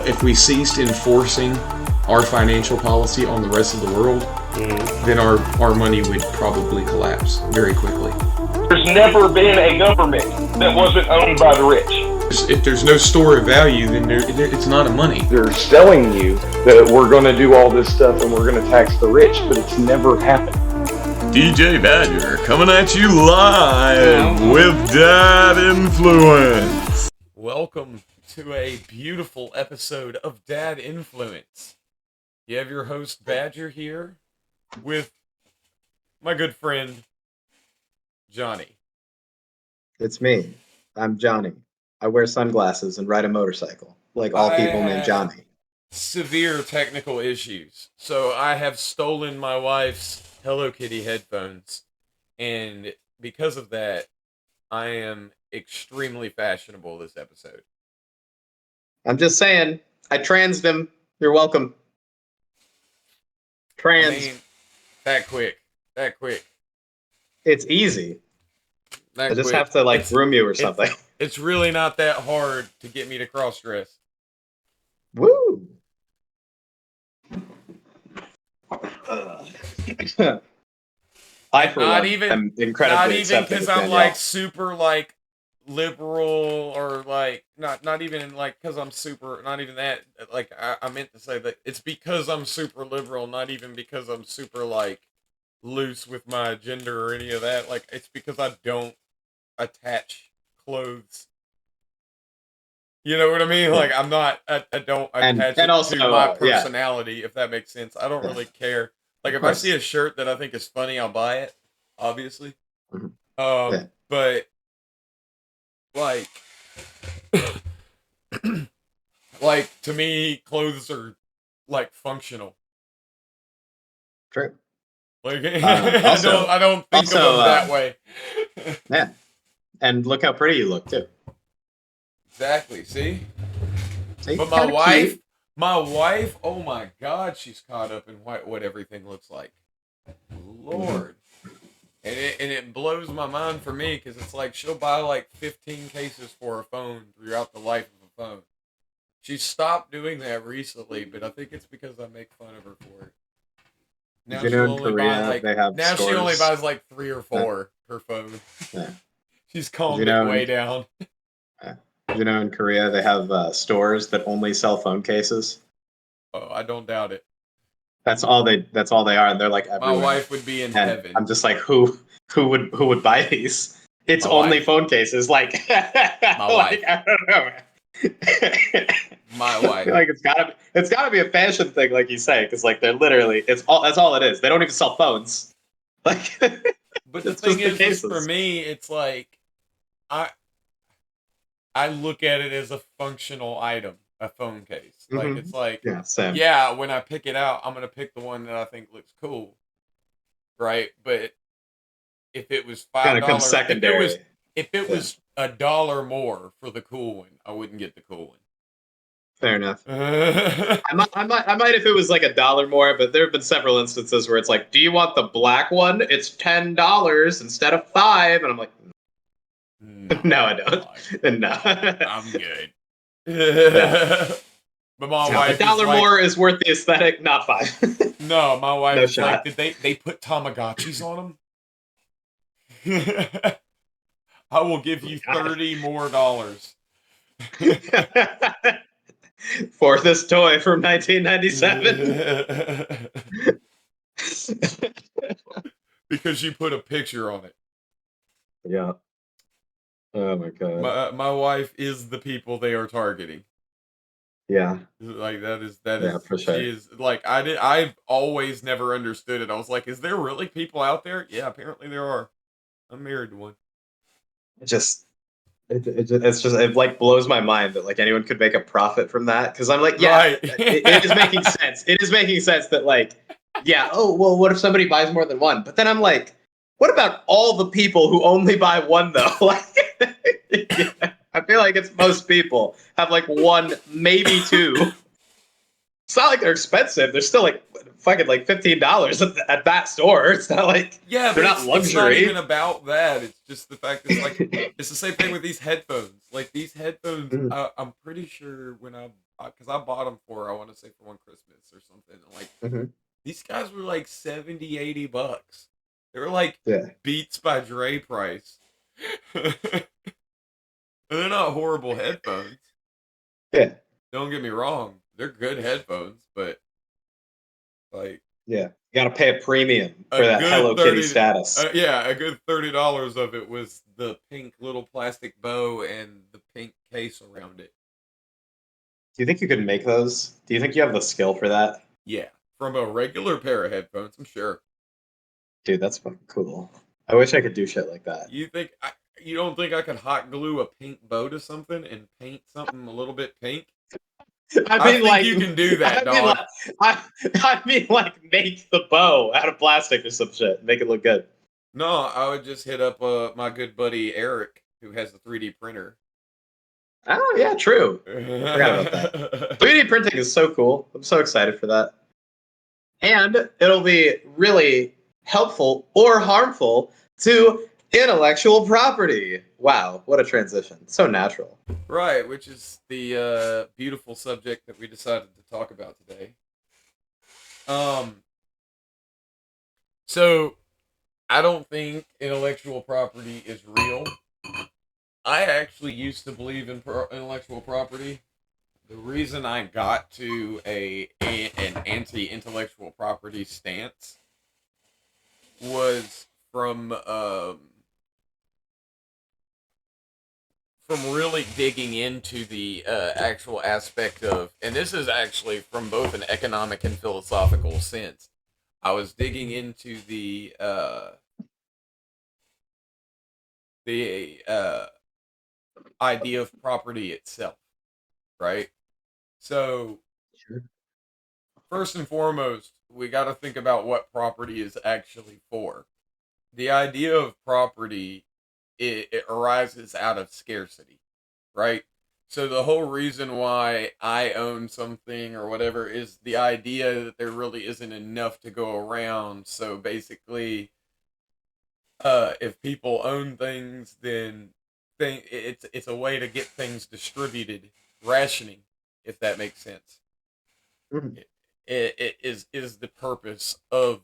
if we ceased enforcing our financial policy on the rest of the world, then our money would probably collapse very quickly. There's never been a government that wasn't owned by the rich. If there's no store of value, then it's not a money. They're selling you that we're going to do all this stuff and we're going to tax the rich, but it's never happened. DJ Badger coming at you live with Dad Influence. Welcome to a beautiful episode of Dad Influence. You have your host Badger here with my good friend Johnny. It's me. I'm Johnny. I wear sunglasses and ride a motorcycle, like all people named Johnny. Severe technical issues. So I have stolen my wife's Hello Kitty headphones, and because of that, I am extremely fashionable this episode. I'm just saying, I transed him. You're welcome. Trans. I mean, that quick. It's easy. I just have to groom you or something. It's really not that hard to get me to cross dress. Woo! I for Not one even- am incredibly Not even because I'm Danielle. super liberal or not even because I'm super, not even that. I meant to say that it's because I'm super liberal, not even because I'm super loose with my gender or any of that. It's because I don't attach clothes. You know what I mean? I'm not. I don't attach it also, to my personality, if that makes sense. I don't really care. If I see a shirt that I think is funny, I'll buy it. Obviously, Yeah. but to me, clothes are functional. True. I don't think of them that way. Yeah. And look how pretty you look too. Exactly. See? See? But Kinda cute. my wife, oh my God, she's caught up in what everything looks like. Lord. And it blows my mind for me because it's she'll buy 15 cases for a phone throughout the life of a phone. She stopped doing that recently, but I think it's because I make fun of her for it. Now You know, in Korea, they have now stores. she only buys 3 or 4 per phone. Yeah. She's calmed it way down. You know, in Korea, they have stores that only sell phone cases. Oh, I don't doubt it. That's all they are, and they're everywhere. My wife would be in heaven. I'm just who would buy these? It's My only wife. phone cases. My wife. I don't know. My wife. I feel it's gotta be a fashion thing, like you say, because they're literally that's all it is. They don't even sell phones. But the it's thing just the is, for cases. me, it's I look at it as a functional item, a phone case. Mhm. It's Yeah, same. yeah, when I pick it out, I'm gonna pick the one that I think looks cool, right? But if it was Kind of $5, comes secondary. if it was $1 more for the cool one, I wouldn't get the cool one. Fair enough. Yeah, I might if it was $1 more, but there have been several instances where it's do you want the black one? It's $10 instead of $5, and I'm like, no, I don't. No, I'm good. But my no, wife $1 is more is worth the aesthetic, not $5. No, my wife No is shot. did they put Tamagotchis on them? I will give you $30 more. For this toy from 1997. Because you put a picture on it. Yeah. Oh my god. My wife is the people they are targeting. Yeah. That is Yeah, for sure. she is I've always never understood it. I was is there really people out there? Yeah, apparently there are. I'm married to one. It blows my mind that anyone could make a profit from that, because I'm yeah, Right. it is making sense. It is making sense that yeah, oh well, what if somebody buys more than one? But then I'm what about all the people who only buy one though? Yeah, I feel it's most people have one, maybe two. It's not they're expensive. They're still fucking $15 at that store. It's not Yeah, they're but not it's luxury. not even about that. It's just the fact that it's the same thing with these headphones. These headphones, Mhm. I'm pretty sure when I because I bought them for, I want to say for one Christmas or something. Like Mhm. these guys were like 70, $80. They were like Yeah. Beats by Dre price. They're not horrible headphones. Yeah. Don't get me wrong, they're good headphones, but like Yeah. You got to pay a premium a for that good Hello Kitty 30 status. yeah, a good $30 of it was the pink little plastic bow and the pink case around it. Do you think you could make those? Do you think you have the skill for that? Yeah, from a regular pair of headphones, I'm sure. Dude, that's fucking cool. I wish I could do shit like that. You don't think I could hot glue a pink bow to something and paint something a little bit pink? I think you can do that, dog. I mean, like, make the bow out of plastic or some shit. Make it look good. No, I would just hit up my good buddy Eric, who has the 3D printer. Oh, yeah, true. Forgot about that. 3D printing is so cool. I'm so excited for that. And it'll be really helpful or harmful to intellectual property. Wow, what a transition. So natural. Right, which is the beautiful subject that we decided to talk about today. So I don't think intellectual property is real. I actually used to believe in intellectual property. The reason I got to an anti-intellectual property stance was from really digging into the actual aspect of, and this is actually from both an economic and philosophical sense. I was digging into the idea of property itself, right? So, first and foremost, we got to think about what property is actually for. The idea of property, it arises out of scarcity, right? So the whole reason why I own something or whatever is the idea that there really isn't enough to go around. So basically, if people own things, then it's a way to get things distributed, rationing, if that makes sense. Mhm. It is the purpose of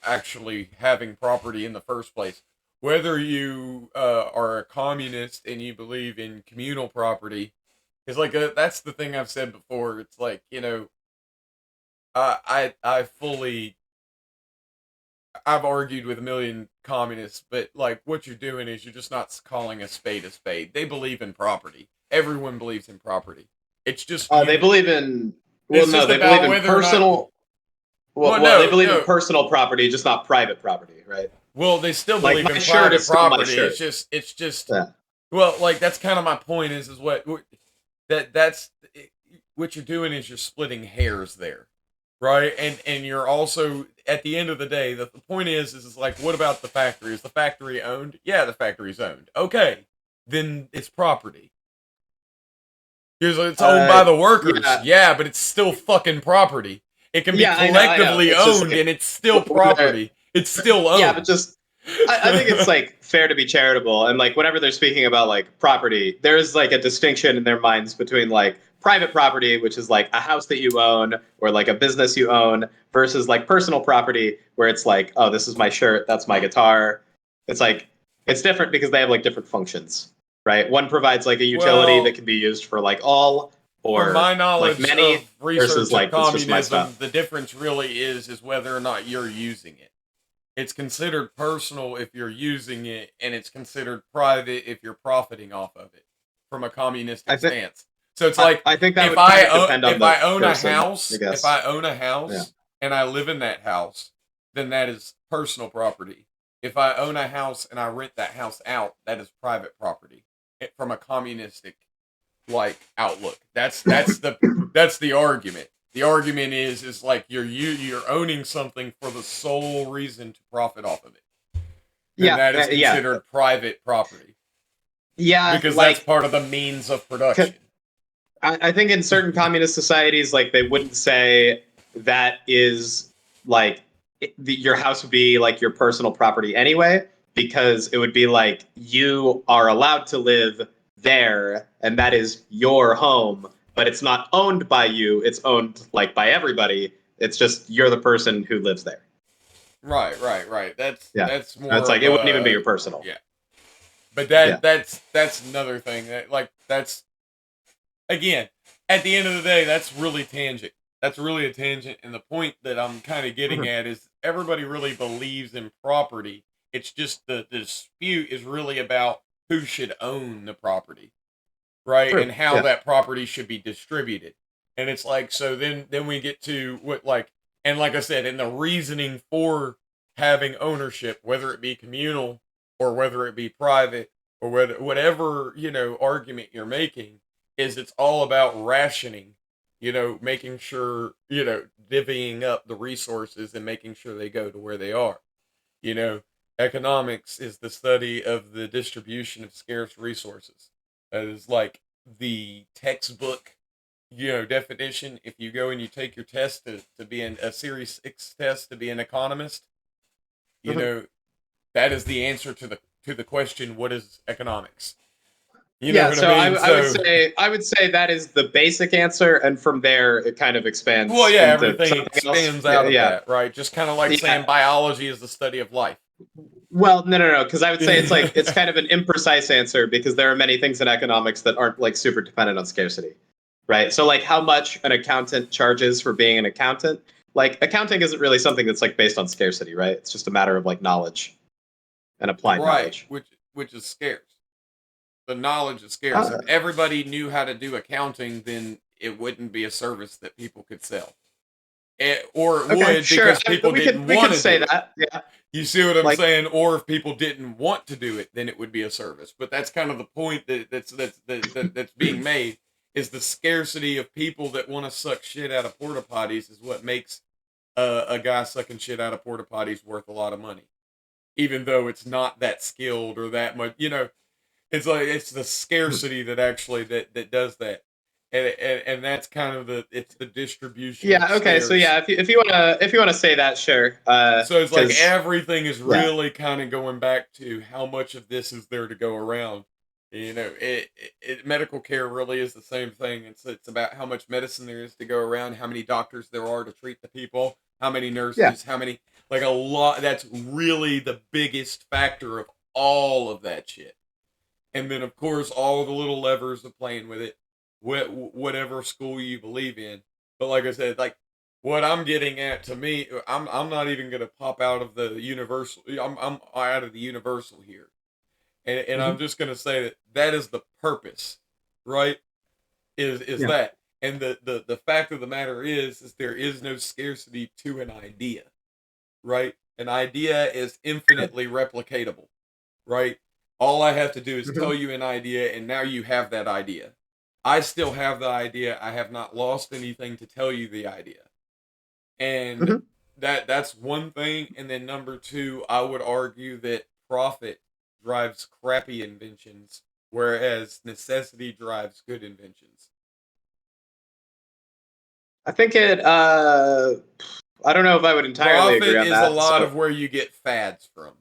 actually having property in the first place. Whether you are a communist and you believe in communal property, because like that's the thing I've said before. It's like, you know, I fully, I've argued with a million communists, but like what you're doing is you're just not calling a spade a spade. They believe in property. Everyone believes in property. It's just They believe in. Well, It's no, just they about believe in whether or not- personal. Well, Well, they believe no. in personal property, just not private property, right? Well, they still Like, believe my in shirt private is still my property. shirt. It's just. Yeah. Well, like that's kind of my point. Is what that's what you're doing is you're splitting hairs there, right? And you're also at the end of the day, the point is like, what about the factory? Is the factory owned? Yeah, the factory's owned. Okay, then it's property. Because it's owned by the workers. Yeah, but it's still fucking property. It can be collectively I know. owned, and it's still property. It's still owned. Yeah, but just I think it's like fair to be charitable, and like whenever they're speaking about like property, there's like a distinction in their minds between like private property, which is like a house that you own or like a business you own, versus like personal property, where it's like, oh, this is my shirt, that's my guitar. It's like it's different because they have like different functions, right? One provides like a utility that can be used for like all, or from my knowledge like many, of research versus of like it's just my communism, stuff. the difference really is whether or not you're using it. It's considered personal if you're using it, and it's considered private if you're profiting off of it. From a communistic stance, so it's like I think that if would I kind of depend on if the I own person, a house, I guess. if I own a house Yeah. and I live in that house, then that is personal property. If I own a house and I rent that house out, that is private property. From a communistic like outlook, that's the argument. The argument is like you're owning something for the sole reason to profit off of it. And that is considered private property. Yeah, because like, that's part of the means of production. I think in certain communist societies, like they wouldn't say that is like your house would be like your personal property anyway, because it would be like you are allowed to live there and that is your home, but it's not owned by you. It's owned like by everybody. It's just you're the person who lives there. Right. That's more. It's like of it wouldn't even be a- your personal. Yeah. But Yeah. that's another thing that like that's again at the end of the day that's really tangent. That's really a tangent, and the point that I'm kind of getting at is everybody really believes in property. It's just the dispute is really about who should own the property, right? True, And how yeah. that property should be distributed. And it's like so then we get to what like and like I said, and the reasoning for having ownership, whether it be communal or whether it be private or whatever, argument you're making is it's all about rationing, making sure, divvying up the resources and making sure they go to where they are. You know, economics is the study of the distribution of scarce resources. That is like the textbook, definition. If you go and you take your test to be a Series 6 test to be an economist, you know, that is the answer to the question, what is economics? You know what so I mean? I would say that is the basic answer, and from there it kind of expands. Well, yeah, into everything something else. expands out of Yeah. that, right? Just kind of like Yeah. saying biology is the study of life. Well, no, because I would say it's like it's kind of an imprecise answer because there are many things in economics that aren't like super dependent on scarcity, right? So like how much an accountant charges for being an accountant, like accounting isn't really something that's like based on scarcity, right? It's just a matter of like knowledge and applied knowledge. Which is scarce. The knowledge is scarce. If everybody knew how to do accounting, then it wouldn't be a service that people could sell. Or it would because people didn't want to say do that. Yeah. You see what I'm saying? Or if people didn't want to do it, then it would be a service. But that's kind of the point that's being made is the scarcity of people that want to suck shit out of porta potties is what makes a guy sucking shit out of porta potties worth a lot of money, even though it's not that skilled or that much. It's like it's the scarcity that actually that does that. And that's kind of it's the distribution. Yeah. Okay. So yeah, if you wanna say that, sure. So it's like everything is really kind of going back to how much of this is there to go around. Medical care really is the same thing. It's about how much medicine there is to go around, how many doctors there are to treat the people, how many nurses, how many like a lot. That's really the biggest factor of all of that shit. And then of course all the little levers of playing with it. Whatever school you believe in, but like I said, like what I'm getting at to me, I'm not even gonna pop out of the universal. I'm out of the universal here, and I'm just gonna say that is the purpose, right? Is that, and the fact of the matter is there is no scarcity to an idea, right? An idea is infinitely replicatable, right? All I have to do is tell you an idea, and now you have that idea. I still have the idea. I have not lost anything to tell you the idea. And that's one thing. And then number two, I would argue that profit drives crappy inventions, whereas necessity drives good inventions. I think I don't know if I would entirely agree on that. Profit is a lot of where you get fads from.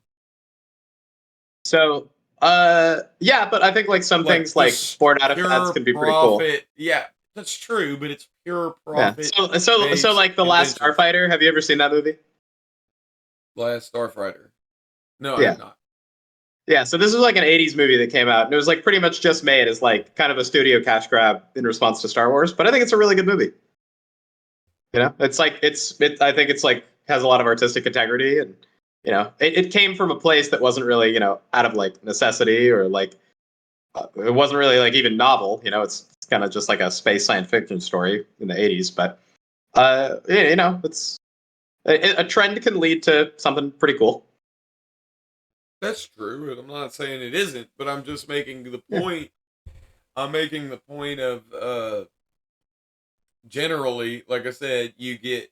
So yeah, but I think like some things like born out of fads can be pretty cool. Yeah, that's true, but it's pure profit. Yeah. So like The Last Starfighter, have you ever seen that movie? Last Starfighter. No, I have not. Yeah, so this is like an 80s movie that came out, and it was like pretty much just made as like kind of a studio cash grab in response to Star Wars, but I think it's a really good movie. It's like I think it's like has a lot of artistic integrity, and it came from a place that wasn't really, out of like necessity or like it wasn't really like even novel. It's kind of just like a space science fiction story in the 80s. But it's a trend can lead to something pretty cool. That's true, and I'm not saying it isn't, but I'm just making the point. I'm making the point of generally, like I said, you get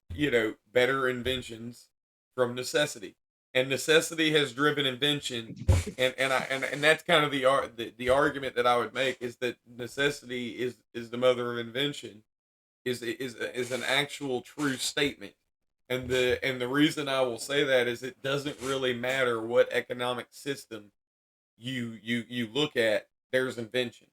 better inventions from necessity. And necessity has driven invention, and that's kind of the argument that I would make is that necessity is the mother of invention, is an actual true statement, and the reason I will say that is it doesn't really matter what economic system you look at, there's invention.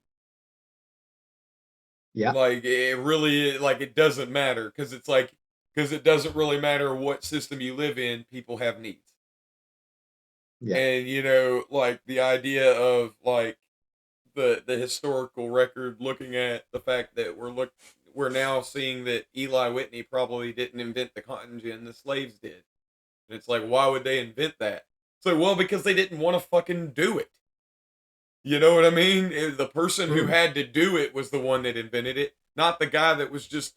Yeah. Like it really, like it doesn't matter because it's like because it doesn't really matter what system you live in. People have needs, Yeah. and you know, like the idea of like the historical record, looking at the fact that we're now seeing that Eli Whitney probably didn't invent the cotton gin, the slaves did. And it's like, why would they invent that? It's like, well, because they didn't want to fucking do it. You know what I mean? The person who had to do it was the one that invented it, not the guy that was just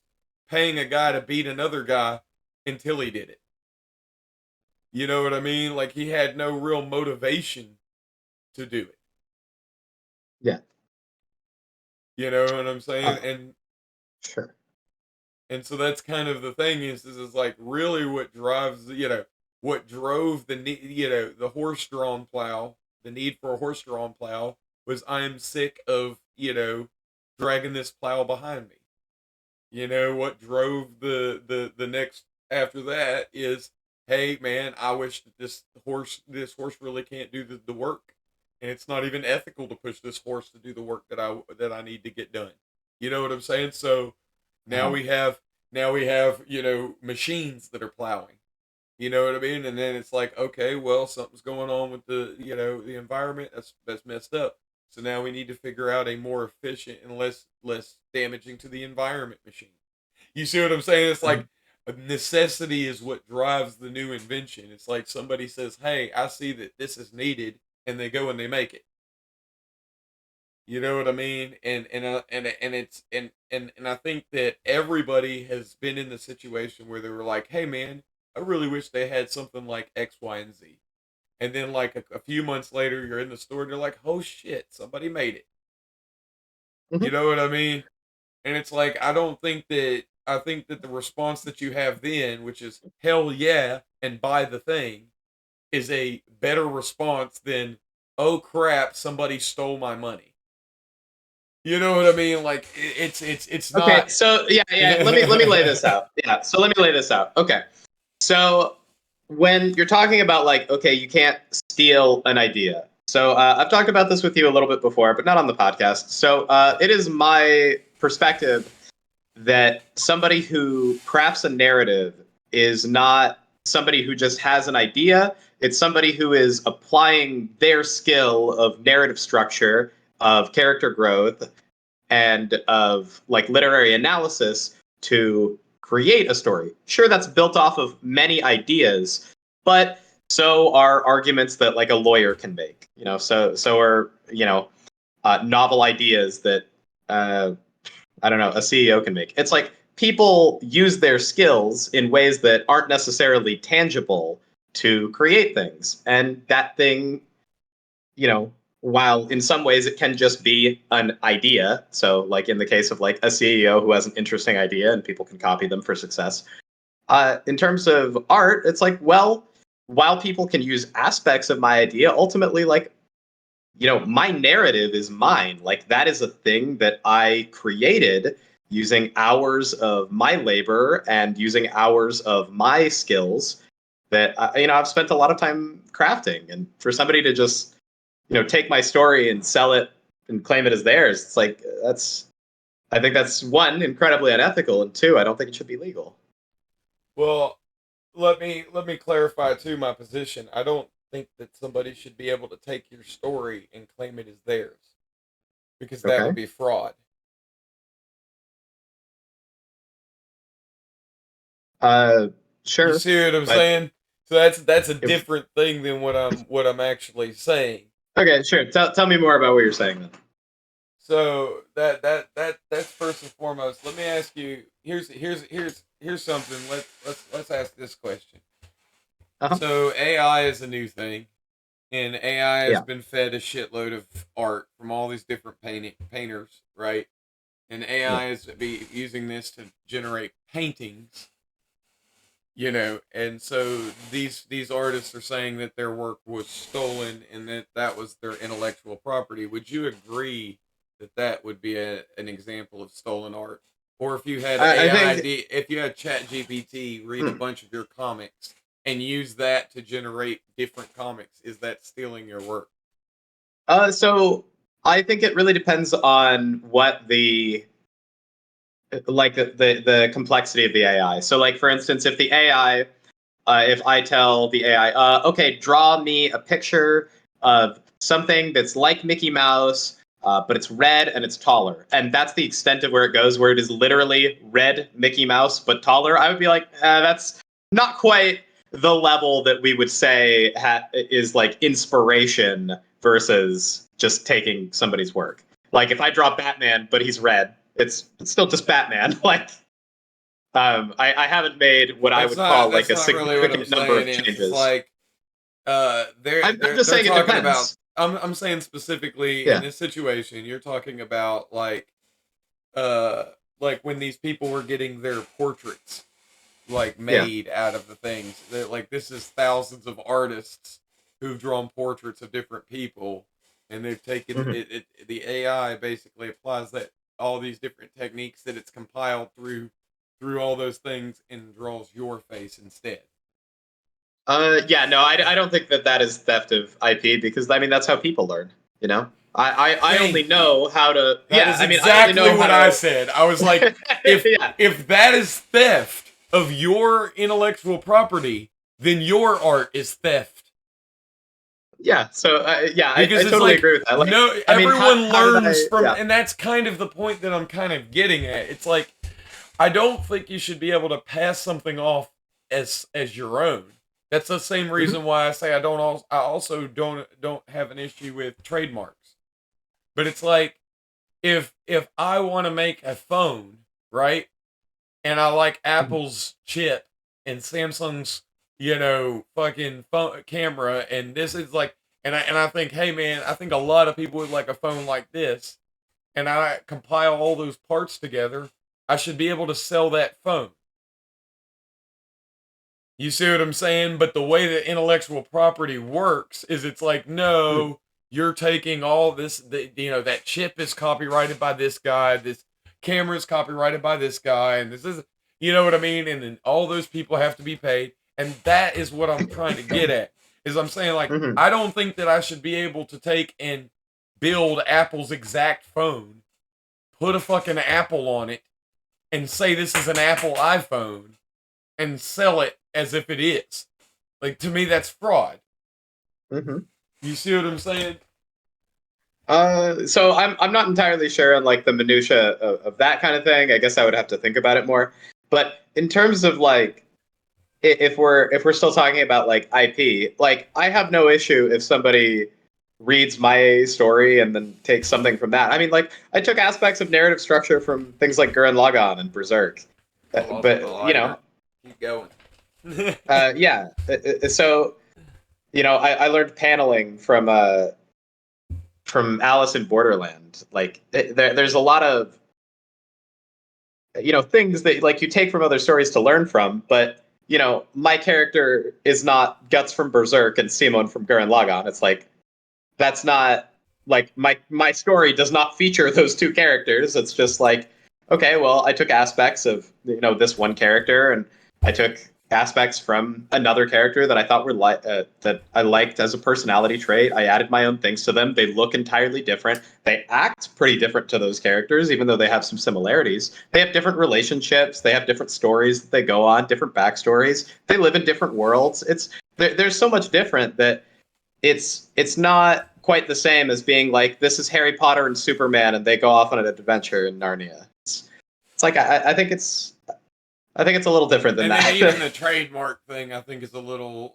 paying a guy to beat another guy until he did it. You know what I mean? Like he had no real motivation to do it. Yeah. You know what I'm saying? Sure. And so that's kind of the thing is like really what drives, you know, what drove the need, you know, the horse-drawn plow, the need for a horse-drawn plow was I'm sick of, you know, dragging this plow behind me. You know, what drove the next after that is, hey man, I wish that this horse really can't do the work. And it's not even ethical to push this horse to do the work that I need to get done. You know what I'm saying? So now we have you know machines that are plowing. You know what I mean? And then it's like, okay, well, something's going on with the you know the environment. That's messed up. So now we need to figure out a more efficient and less damaging to the environment machine. You see what I'm saying? It's like a necessity is what drives the new invention. It's like somebody says, "Hey, I see that this is needed," and they go and they make it. You know what I mean? And I think that everybody has been in the situation where they were like, "Hey, man, I really wish they had something like X, Y, and Z." And then like a few months later, you're in the store and you're like, "Oh shit, somebody made it." You know what I mean? And it's like I think that the response that you have then, which is hell yeah and buy the thing, is a better response than oh crap, somebody stole my money. You know what I mean? Like it's not. Okay, so yeah. Let me lay this out. Yeah, so let me lay this out. Okay, so when you're talking about like, okay, you can't steal an idea. So I've talked about this with you a little bit before, but not on the podcast. So it is my perspective that somebody who crafts a narrative is not somebody who just has an idea. It's somebody who is applying their skill of narrative structure, of character growth, and of like literary analysis to create a story. Sure, that's built off of many ideas, but so are arguments that like a lawyer can make. You know, so are novel ideas that I don't know a CEO can make. It's like people use their skills in ways that aren't necessarily tangible to create things, and that thing, you know, while in some ways it can just be an idea. So like in the case of like a CEO who has an interesting idea and people can copy them for success. In terms of art, it's like, well, while people can use aspects of my idea, ultimately, like, you know, my narrative is mine. Like that is a thing that I created using hours of my labor and using hours of my skills that, you know, I've spent a lot of time crafting. And for somebody to just, you know, take my story and sell it and claim it as theirs, it's like, I think that's one, incredibly unethical, and two, I don't think it should be legal. Well, let me clarify too my position. I don't think that somebody should be able to take your story and claim it as theirs because that would be fraud. Sure. You see what I'm saying? So that's a different thing than what I'm actually saying. Okay, sure. Tell me more about what you're saying then. So that's first and foremost. Let me ask you. Here's something. Let's ask this question. So AI is a new thing, and AI has been fed a shitload of art from all these different painters, right? And AI is using this to generate paintings. You know, and so these artists are saying that their work was stolen and that was their intellectual property. Would you agree that that would be an example of stolen art? Or if you had if you had ChatGPT read a bunch of your comics and use that to generate different comics, is that stealing your work? So I think it really depends on what the like the complexity of the AI. So like for instance, if the AI, if I tell the AI, okay, draw me a picture of something that's like Mickey Mouse, but it's red and it's taller, and that's the extent of where it goes, where it is literally red Mickey Mouse but taller, I would be like, that's not quite the level that we would say is like inspiration versus just taking somebody's work. Like if I draw Batman but he's red, it's still just Batman. Like I haven't made what I would call like a significant number of changes. It's like I'm they're just saying it talking depends. about. I'm saying specifically Yeah. in this situation, you're talking about like when these people were getting their portraits like made out of the things. That like this is thousands of artists who've drawn portraits of different people, and they've taken it. The AI basically applies that all these different techniques that it's compiled through all those things and draws your face instead. Yeah, no, I don't think that is theft of IP, because I mean that's how people learn. You know, I only know how to. That is exactly what I said. I was like, if that is theft of your intellectual property, then your art is theft. Yeah. So yeah, because I totally agree with that. Like, no, I mean, everyone learns from, yeah. and that's kind of the point that I'm kind of getting at. It's like, I don't think you should be able to pass something off as your own. That's the same reason why I say I also don't have an issue with trademarks. But it's like, if I want to make a phone, right, and I like Apple's chip and Samsung's, fucking phone camera, and this is like, and I think, hey man, I think a lot of people would like a phone like this, and I compile all those parts together, I should be able to sell that phone. You see what I'm saying? But the way that intellectual property works is it's like, no, you're taking all this, that chip is copyrighted by this guy, this camera is copyrighted by this guy, and this is, you know what I mean? And then all those people have to be paid. And that is what I'm trying to get at, is I'm saying, like, I don't think that I should be able to take and build Apple's exact phone, put a fucking Apple on it, and say this is an Apple iPhone, and sell it as if it is. Like, to me, that's fraud. You see what I'm saying? So I'm not entirely sure on like the minutia of that kind of thing. I guess I would have to think about it more. But in terms of like, if we're still talking about like IP, like I have no issue if somebody reads my story and then takes something from that. I mean, like I took aspects of narrative structure from things like Gurren Lagann and Berserk, but keep going. Yeah. So, I learned paneling from Alice in Borderland. Like, there's a lot of things that like you take from other stories to learn from, but my character is not Guts from Berserk and Simon from Gurren Lagann. It's like that's not like my story does not feature those two characters. It's just like, okay, well, I took aspects of this one character, and I took aspects from another character that I thought were that I liked as a personality trait. I added my own things to them. They look entirely different. They act pretty different to those characters, even though they have some similarities. They have different relationships. They have different stories that they go on, different backstories. They live in different worlds. There's so much different that it's not quite the same as being like, this is Harry Potter and Superman, and they go off on an adventure in Narnia. It's like I think it's a little different than that. And then even the trademark thing, I think, is a little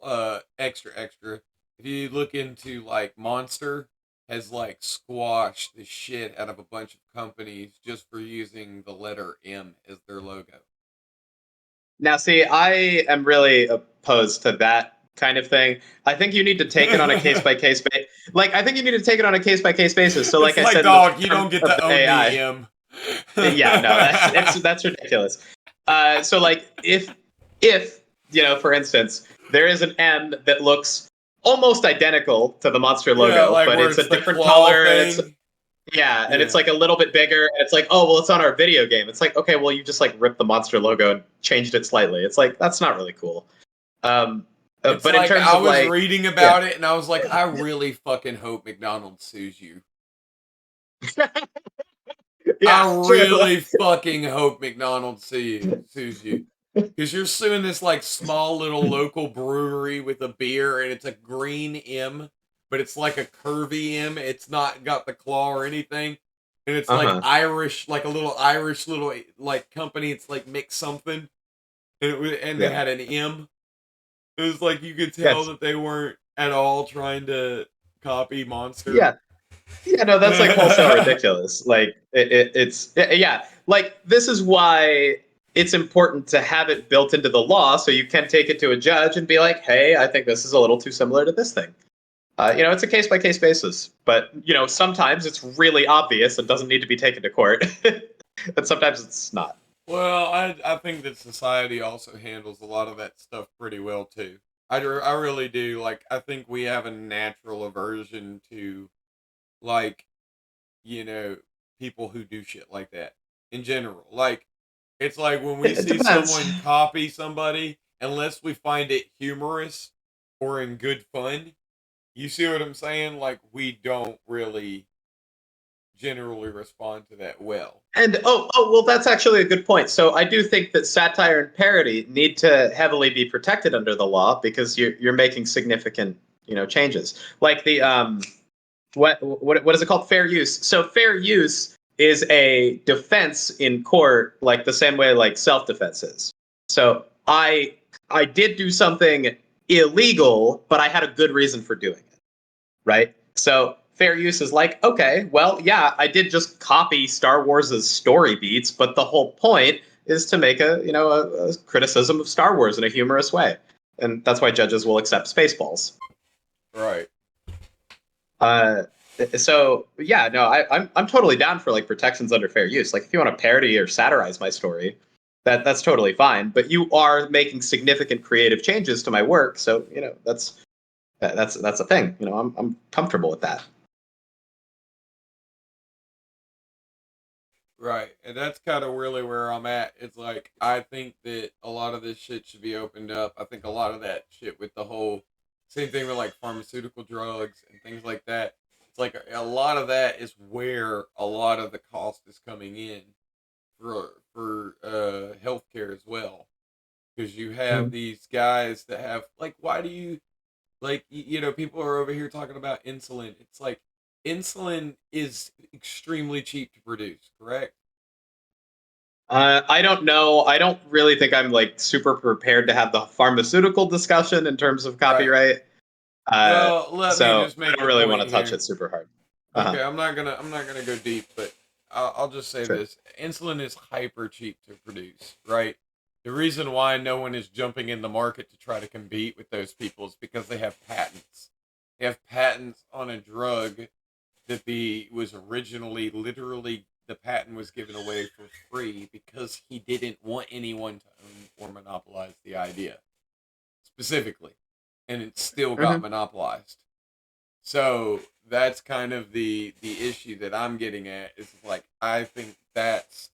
extra. If you look into, like, Monster has, like, squashed the shit out of a bunch of companies just for using the letter M as their logo. Now, see, I am really opposed to that kind of thing. I think you need to take it on a case-by-case basis. Like, I think you need to take it on a case-by-case basis. So, like it's I said, dog, you don't get to own AI. the M. Yeah, no, that's ridiculous. So like if for instance, there is an M that looks almost identical to the Monster logo, like but it's a different color, and it's like a little bit bigger, and it's like, oh well, it's on our video game. It's like, okay, well, you just like ripped the Monster logo and changed it slightly. It's like, that's not really cool. But like, in terms I of was reading about it, and I was like, I really fucking hope McDonald's sues you. Yeah, I true. really fucking hope McDonald's sues you. Because you're suing this like small little local brewery with a beer, and it's a green M, but it's like a curvy M. It's not got the claw or anything, and it's like Uh-huh. Irish, like a little Irish little like company. It's like mix something, and they Yeah. had an M. It was like you could tell Yes. that they weren't at all trying to copy Monster. Yeah. Yeah, no, that's like wholesale ridiculous. Like yeah, like this is why it's important to have it built into the law so you can take it to a judge and be like, "Hey, I think this is a little too similar to this thing." It's a case by case basis, but sometimes it's really obvious and doesn't need to be taken to court, and sometimes it's not. Well, I think that society also handles a lot of that stuff pretty well too. I really do. Like, I think we have a natural aversion to, like, you know, people who do shit like that in general. Like, it's like when we It see depends. someone copy somebody, unless we find it humorous or in good fun, you see what I'm saying? Like, we don't really generally respond to that well. And well, that's actually a good point. So I do think that satire and parody need to heavily be protected under the law because you're making significant changes. Like the what is it called? Fair use. So fair use is a defense in court, like the same way like self defense is. So I did do something illegal, but I had a good reason for doing it, right? So fair use is like, okay, well, yeah, I did just copy Star Wars's story beats, but the whole point is to make a criticism of Star Wars in a humorous way, and that's why judges will accept Spaceballs. Right. So yeah, no, I'm totally down for like protections under fair use. Like if you want to parody or satirize my story, that's totally fine. But you are making significant creative changes to my work, so that's a thing. I'm comfortable with that. Right. And that's kind of really where I'm at. It's like, I think that a lot of this shit should be opened up. I think a lot of that shit with the whole same thing with like pharmaceutical drugs and things like that. It's like a lot of that is where a lot of the cost is coming in for healthcare as well. Because you have these guys that have like, why do you like people are over here talking about insulin. It's like insulin is extremely cheap to produce, correct? I don't know. I don't really think I'm like super prepared to have the pharmaceutical discussion in terms of Right. copyright. Well, let me So just I make don't a really point want to touch here. it super hard. Okay, I'm not gonna go deep, but I'll just say Sure. this: insulin is hyper cheap to produce, right? The reason why no one is jumping in the market to try to compete with those people is because they have patents. They have patents on a drug that was originally literally the patent was given away for free because he didn't want anyone to own or monopolize the idea specifically, and it still got monopolized. So that's kind of the issue that I'm getting at. Is like, I think that's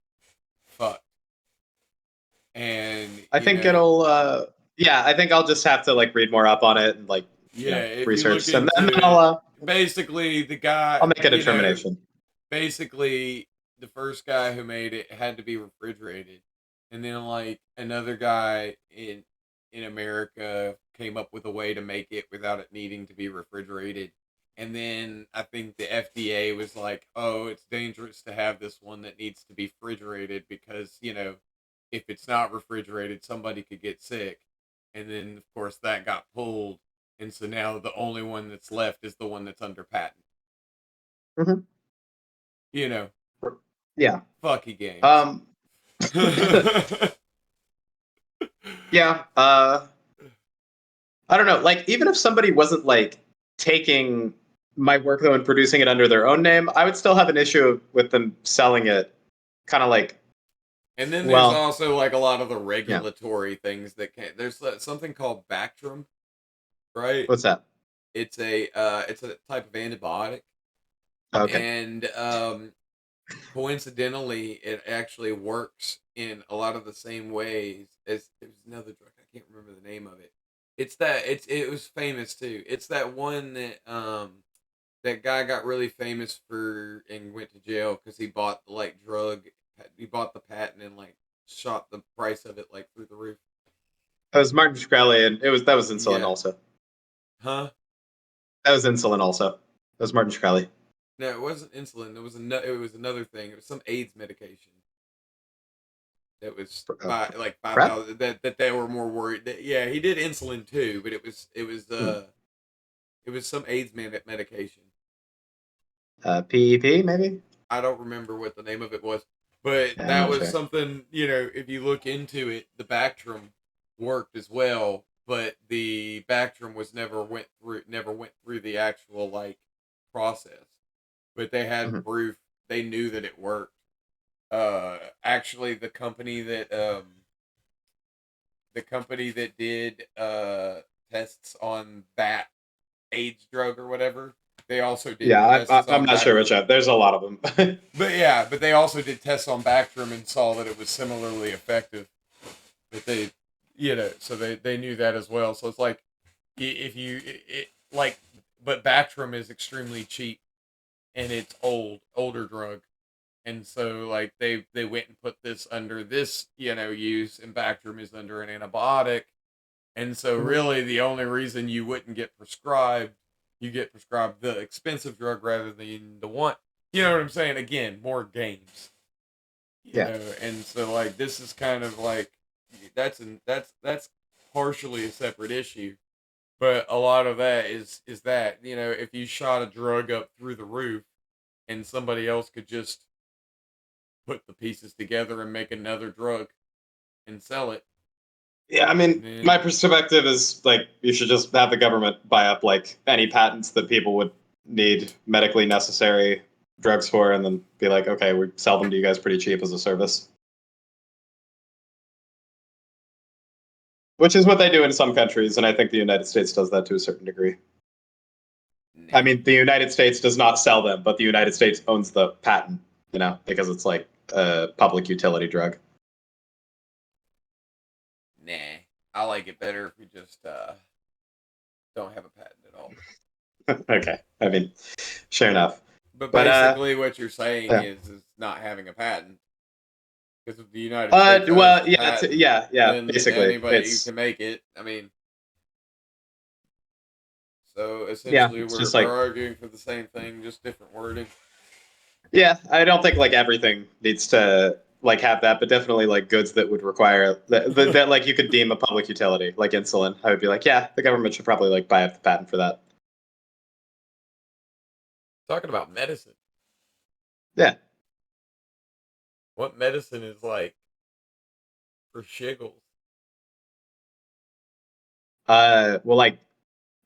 fucked. And I think it'll. Yeah, I think I'll just have to like read more up on it and like if research, you look and then into I'll basically the guy, I'll make a determination. Basically, the first guy who made it had to be refrigerated, and then like another guy in America came up with a way to make it without it needing to be refrigerated. And then I think the FDA was like, "Oh, it's dangerous to have this one that needs to be refrigerated because if it's not refrigerated, somebody could get sick." And then of course that got pulled, and so now the only one that's left is the one that's under patent. Mhm. Yeah. Fucky games. Yeah. I don't know. Like, even if somebody wasn't like taking my work though and producing it under their own name, I would still have an issue with them selling it. Kind of like. And then there's also like a lot of the regulatory things that can. There's something called Bactrim, right? What's that? It's a type of antibiotic. Okay. And coincidentally, it actually works in a lot of the same ways as there's another drug. I can't remember the name of it. It was famous too. It's that one that that guy got really famous and went to jail because he bought he bought the patent and like shot the price of it like through the roof. That was Martin Shkreli, and that was insulin Yeah. also. Huh? That was insulin also. That was Martin Shkreli. No, it wasn't insulin. It was another thing. It was some AIDS medication. That was like 5,000. That they were more worried. Yeah, he did insulin too, but it was some AIDS medication. PEP maybe. I don't remember what the name of it was, but Yeah, that I'm not was sure. something, if you look into it, the Bactrim worked as well, but the Bactrim never went through the actual like process. But they had Mhm. proof. They knew that it worked. Actually the company that did tests on that AIDS drug or whatever, they also did Yeah, tests I'm on not sure Bactrim. which. There's a lot of them. But they also did tests on Bactrim and saw that it was similarly effective. But so they knew that as well. So it's like, but Bactrim is extremely cheap, and it's older drug, and so like they went and put this under this use, and Bactrim is under an antibiotic, and so really the only reason you wouldn't get prescribed, you get prescribed the expensive drug rather than the one. You know what I'm saying? Again, more games. Yeah. And so like this is kind of like that's partially a separate issue, but a lot of that is that if you shot a drug up through the roof, and somebody else could just put the pieces together and make another drug and sell it. Yeah, I mean, then- my perspective is like you should just have the government buy up like any patents that people would need medically necessary drugs for, and then be like, okay, we sell them to you guys pretty cheap as a service. Which is what they do in some countries, and I think the United States does that to a certain degree. I mean, the United States does not sell them, but the United States owns the patent, because it's like a public utility drug. Nah, I like it better if we just don't have a patent at all. Okay, I mean, sure enough. But But, basically, what you're saying yeah. is not having a patent, because if the United States Well, owns the yeah, patent, yeah. then Basically, anybody it's can make it. I mean, so Yeah, essentially, it's we're just like- arguing for the same thing, just different wording. yeah. I don't think like everything needs to like have that, but definitely like goods that would require that like you could deem a public utility, like insulin. I would be like, yeah, the government should probably like buy up the patent for that. Talking about medicine. Yeah. What medicine is like for shiggles? Well, like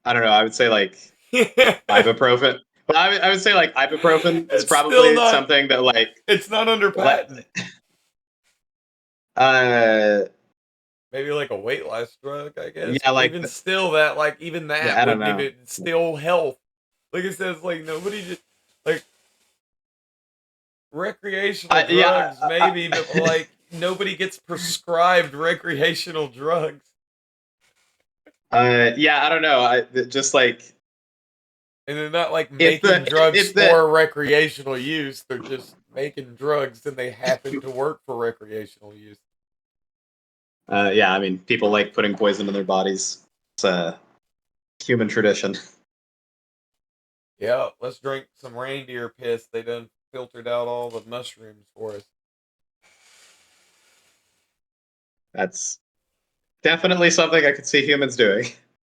I don't know. I would say like ibuprofen. Well, I would say like ibuprofen is It's probably still not- something that like It's not under patent. Maybe like a weight loss drug, I guess. Yeah, like even still that, like even that Yeah, I don't wouldn't know. even still health. Like it says, like nobody just like recreational drugs, yeah, maybe, but like nobody gets prescribed recreational drugs, yeah, I don't know. Just like and they're not like It's making the- drugs it's the- for recreational use. They're just making drugs, and they happen to work for recreational use. yeah, I mean, people like putting poison in their bodies. It's a human tradition. Yeah, let's drink some reindeer piss. They done filtered out all the mushrooms for us. That's definitely something I could see humans doing.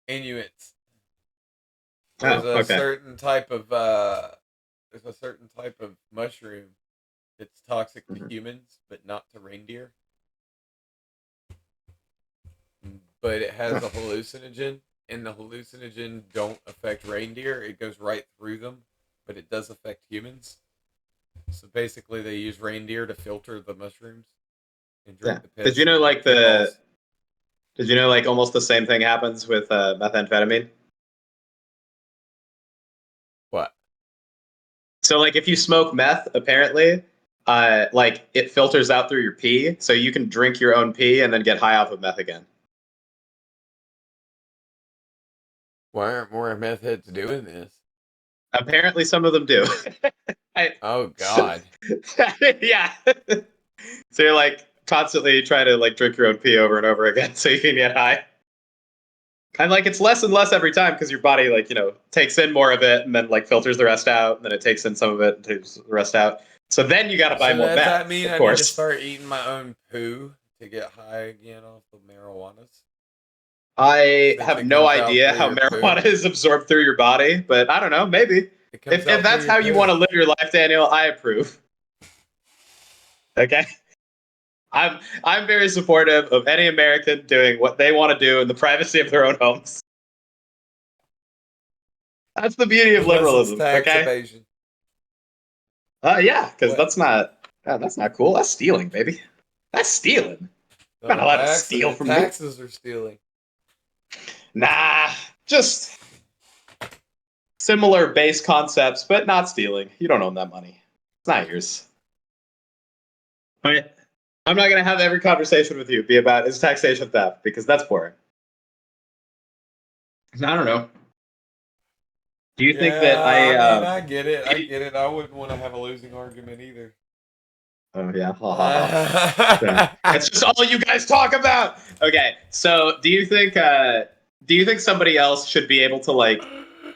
Inuits. Oh, There's a okay. certain type of mushroom that's toxic to Mhm. humans, but not to reindeer. But it has a hallucinogen, and the hallucinogen don't affect reindeer. It goes right through them, but it does affect humans. So basically, they use reindeer to filter the mushrooms and drink Yeah. the piss. Did you know and like balls. Did you know like almost the same thing happens with methamphetamine? What? So like if you smoke meth, apparently, like it filters out through your pee, so you can drink your own pee and then get high off of meth again. Why aren't more meth heads doing this? Apparently, some of them do. Oh God. Yeah. So you're like constantly trying to like drink your own pee over and over again so you can get high. And like it's less and less every time because your body like, takes in more of it and then like filters the rest out, and then it takes in some of it and takes the rest out. So then you gotta buy So more does meth, that mean of I need to course. start eating my own poo to get high again off of marijuanas? I Since have it no comes out idea through how your marijuana poo. is absorbed through your body, but I don't know, maybe. It comes If out that's through how your you poo. want to live your life, Daniel, I approve. Okay? I'm very supportive of any American doing what they want to do in the privacy of their own homes. That's the beauty of Unless it's liberalism, tax okay? evasion. Yeah, because What? that's not cool. That's stealing, baby. That's stealing. Not allowed to steal from me. Taxes are stealing. Nah, just similar base concepts, but not stealing. You don't own that money. It's not yours. But I'm not gonna have every conversation with you be about is taxation theft because that's boring. I don't know. Do you think that I mean, I get it. I get it. I wouldn't want to have a losing argument either. Oh yeah, ha ha ha. Yeah. That's just all you guys talk about. Okay, so do you think somebody else should be able to like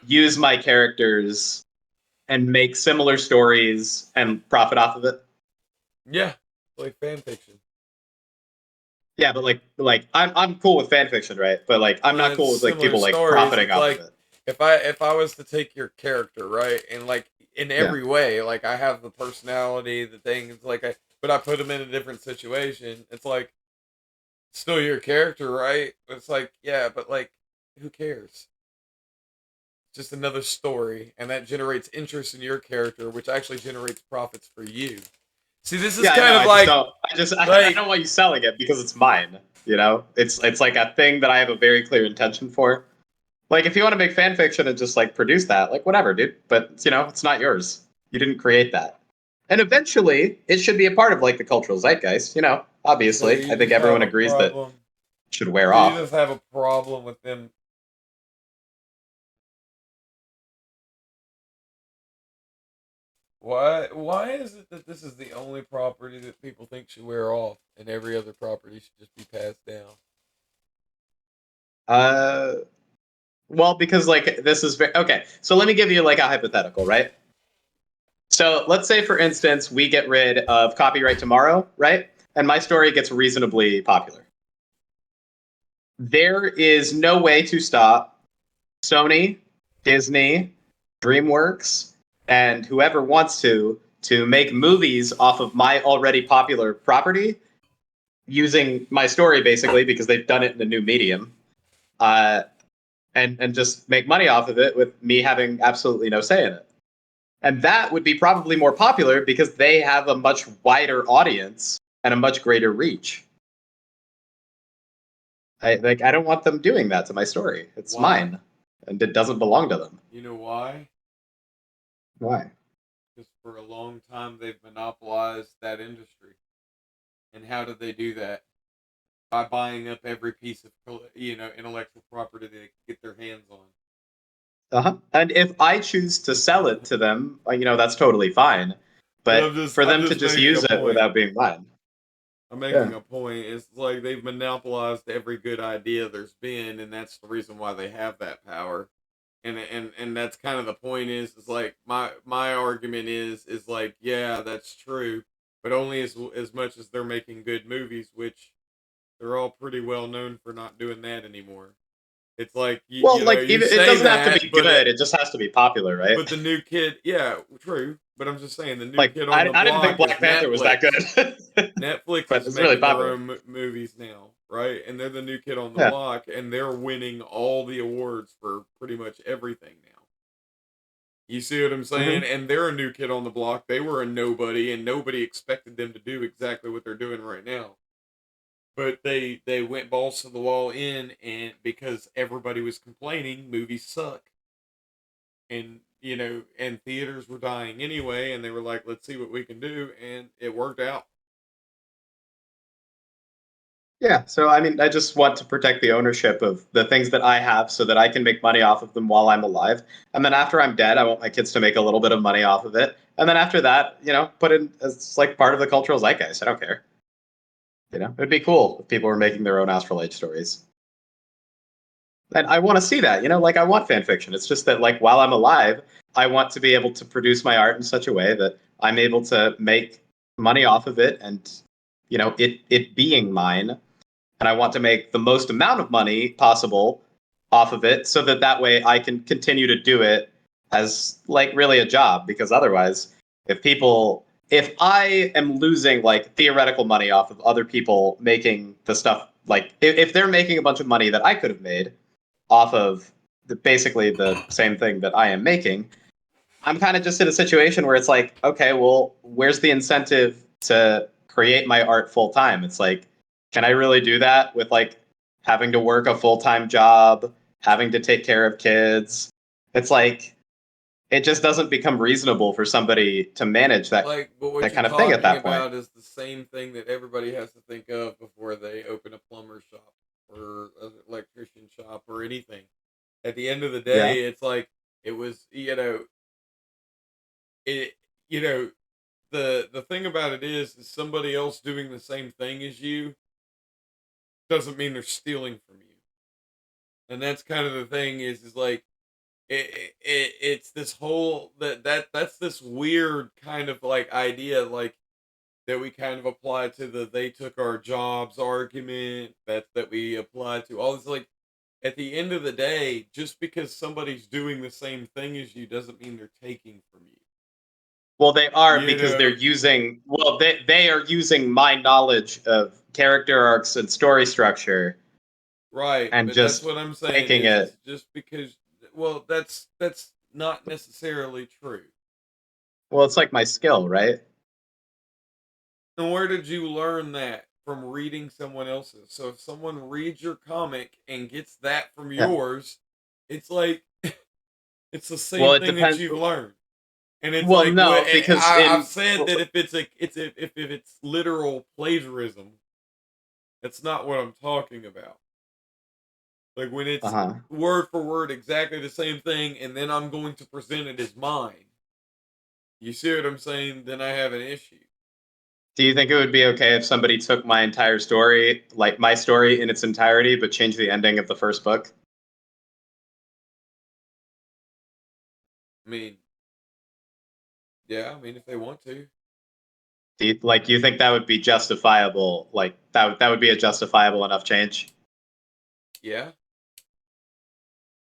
use my characters and make similar stories and profit off of it? Yeah, like fan fiction. Yeah, but like I'm cool with fan fiction, right? But like I'm not cool with like Similar people like stories. profiting It's off like of it. if I was to take your character, right, and like in Yeah. every way, like I have the personality, the things, but I put them in a different situation. It's like still your character, right? It's like yeah, but like who cares? Just another story, and that generates interest in your character, which actually generates profits for you. See, this is Yeah, kind of I like just don't. I like don't want you selling it because it's mine. It's like a thing that I have a very clear intention for. Like, if you want to make fan fiction and just like produce that, like whatever, dude. But it's not yours. You didn't create that. And eventually, it should be a part of like the cultural zeitgeist. so Obviously, you I think just have everyone a agrees that it problem. should wear So you off. just have a problem with them. Why is it that this is the only property that people think should wear off, and every other property should just be passed down? Uh, well, because like this is okay. So let me give you like a hypothetical, right? So let's say, for instance, we get rid of copyright tomorrow, right? And my story gets reasonably popular. There is no way to stop Sony, Disney, DreamWorks, and whoever wants to make movies off of my already popular property using my story, basically, because they've done it in a new medium, and just make money off of it with me having absolutely no say in it. And that would be probably more popular because they have a much wider audience and a much greater reach. I don't want them doing that to my story. It's Why? mine, and it doesn't belong to them. You know why? Why? Because for a long time they've monopolized that industry. And how did they do that? By buying up every piece of intellectual property they can get their hands on. Uh-huh. And if I choose to sell it to them, that's totally fine. But for them to just use it without being mine. I'm making a point. It's like they've monopolized every good idea there's been, and that's the reason why they have that power. And that's kind of the point. Is like my argument is like yeah, that's true, but only as much as they're making good movies, which they're all pretty well known for not doing that anymore. It's like Even it doesn't have to be good; it just has to be popular, right? But the new kid, yeah, true. But I'm just saying the new like kid on the block. I didn't think Black Panther was that good. Netflix but is it's making really their popular. own movies now, right? And they're the new kid on the block, and they're winning all the awards for pretty much everything now. You see what I'm saying? Mm-hmm. And they're a new kid on the block. They were a nobody, and nobody expected them to do exactly what they're doing right now. But they went balls to the wall and because everybody was complaining, movies suck. And and theaters were dying anyway, and they were like, let's see what we can do, and it worked out. Yeah, so I mean, I just want to protect the ownership of the things that I have so that I can make money off of them while I'm alive. And then after I'm dead, I want my kids to make a little bit of money off of it. And then after that, put it as like part of the cultural zeitgeist. I don't care. It'd be cool if people were making their own Astral Age stories. And I want to see that, like I want fan fiction. It's just that like while I'm alive, I want to be able to produce my art in such a way that I'm able to make money off of it and it being mine, and I want to make the most amount of money possible off of it so that way I can continue to do it as like really a job, because otherwise if I am losing like theoretical money off of other people making the stuff, like if they're making a bunch of money that I could have made off of basically the same thing that I am making, I'm kind of just in a situation where it's like, okay, well, where's the incentive to create my art full time? It's like, can I really do that with like having to work a full-time job, having to take care of kids? It's like it just doesn't become reasonable for somebody to manage that Like, but what that you're kind of thing at talking that point. about is the same thing that everybody has to think of before they open a plumber shop or an electrician shop or anything. At the end of the Yeah. day, it's like it was, it, the thing about it is somebody else doing the same thing as you doesn't mean they're stealing from you, and that's kind of the thing. Is like it's this whole that's this weird kind of like idea like that we kind of apply to the they took our jobs argument that we apply to all this, like at the end of the day, just because somebody's doing the same thing as you doesn't mean they're taking from you. Well, they are, You because know, they are using my knowledge of character arcs and story structure right, and but that's just what I'm saying making is it. just because, well, that's not necessarily true. Well, it's like my skill, right? And where did you learn that? From reading someone else's. So if someone reads your comic and gets that from Yeah. yours, it's like it's the same Well, it thing that depends. you've learned. And it's Well, like, no, because I've said that if it's literal plagiarism, that's not what I'm talking about. Like when it's word for word exactly the same thing, and then I'm going to present it as mine. You see what I'm saying? Then I have an issue. Do you think it would be okay if somebody took my entire story, like my story in its entirety, but changed the ending of the first book? I mean, yeah, I mean if they want to. Do you think that would be justifiable? Like that would be a justifiable enough change? Yeah.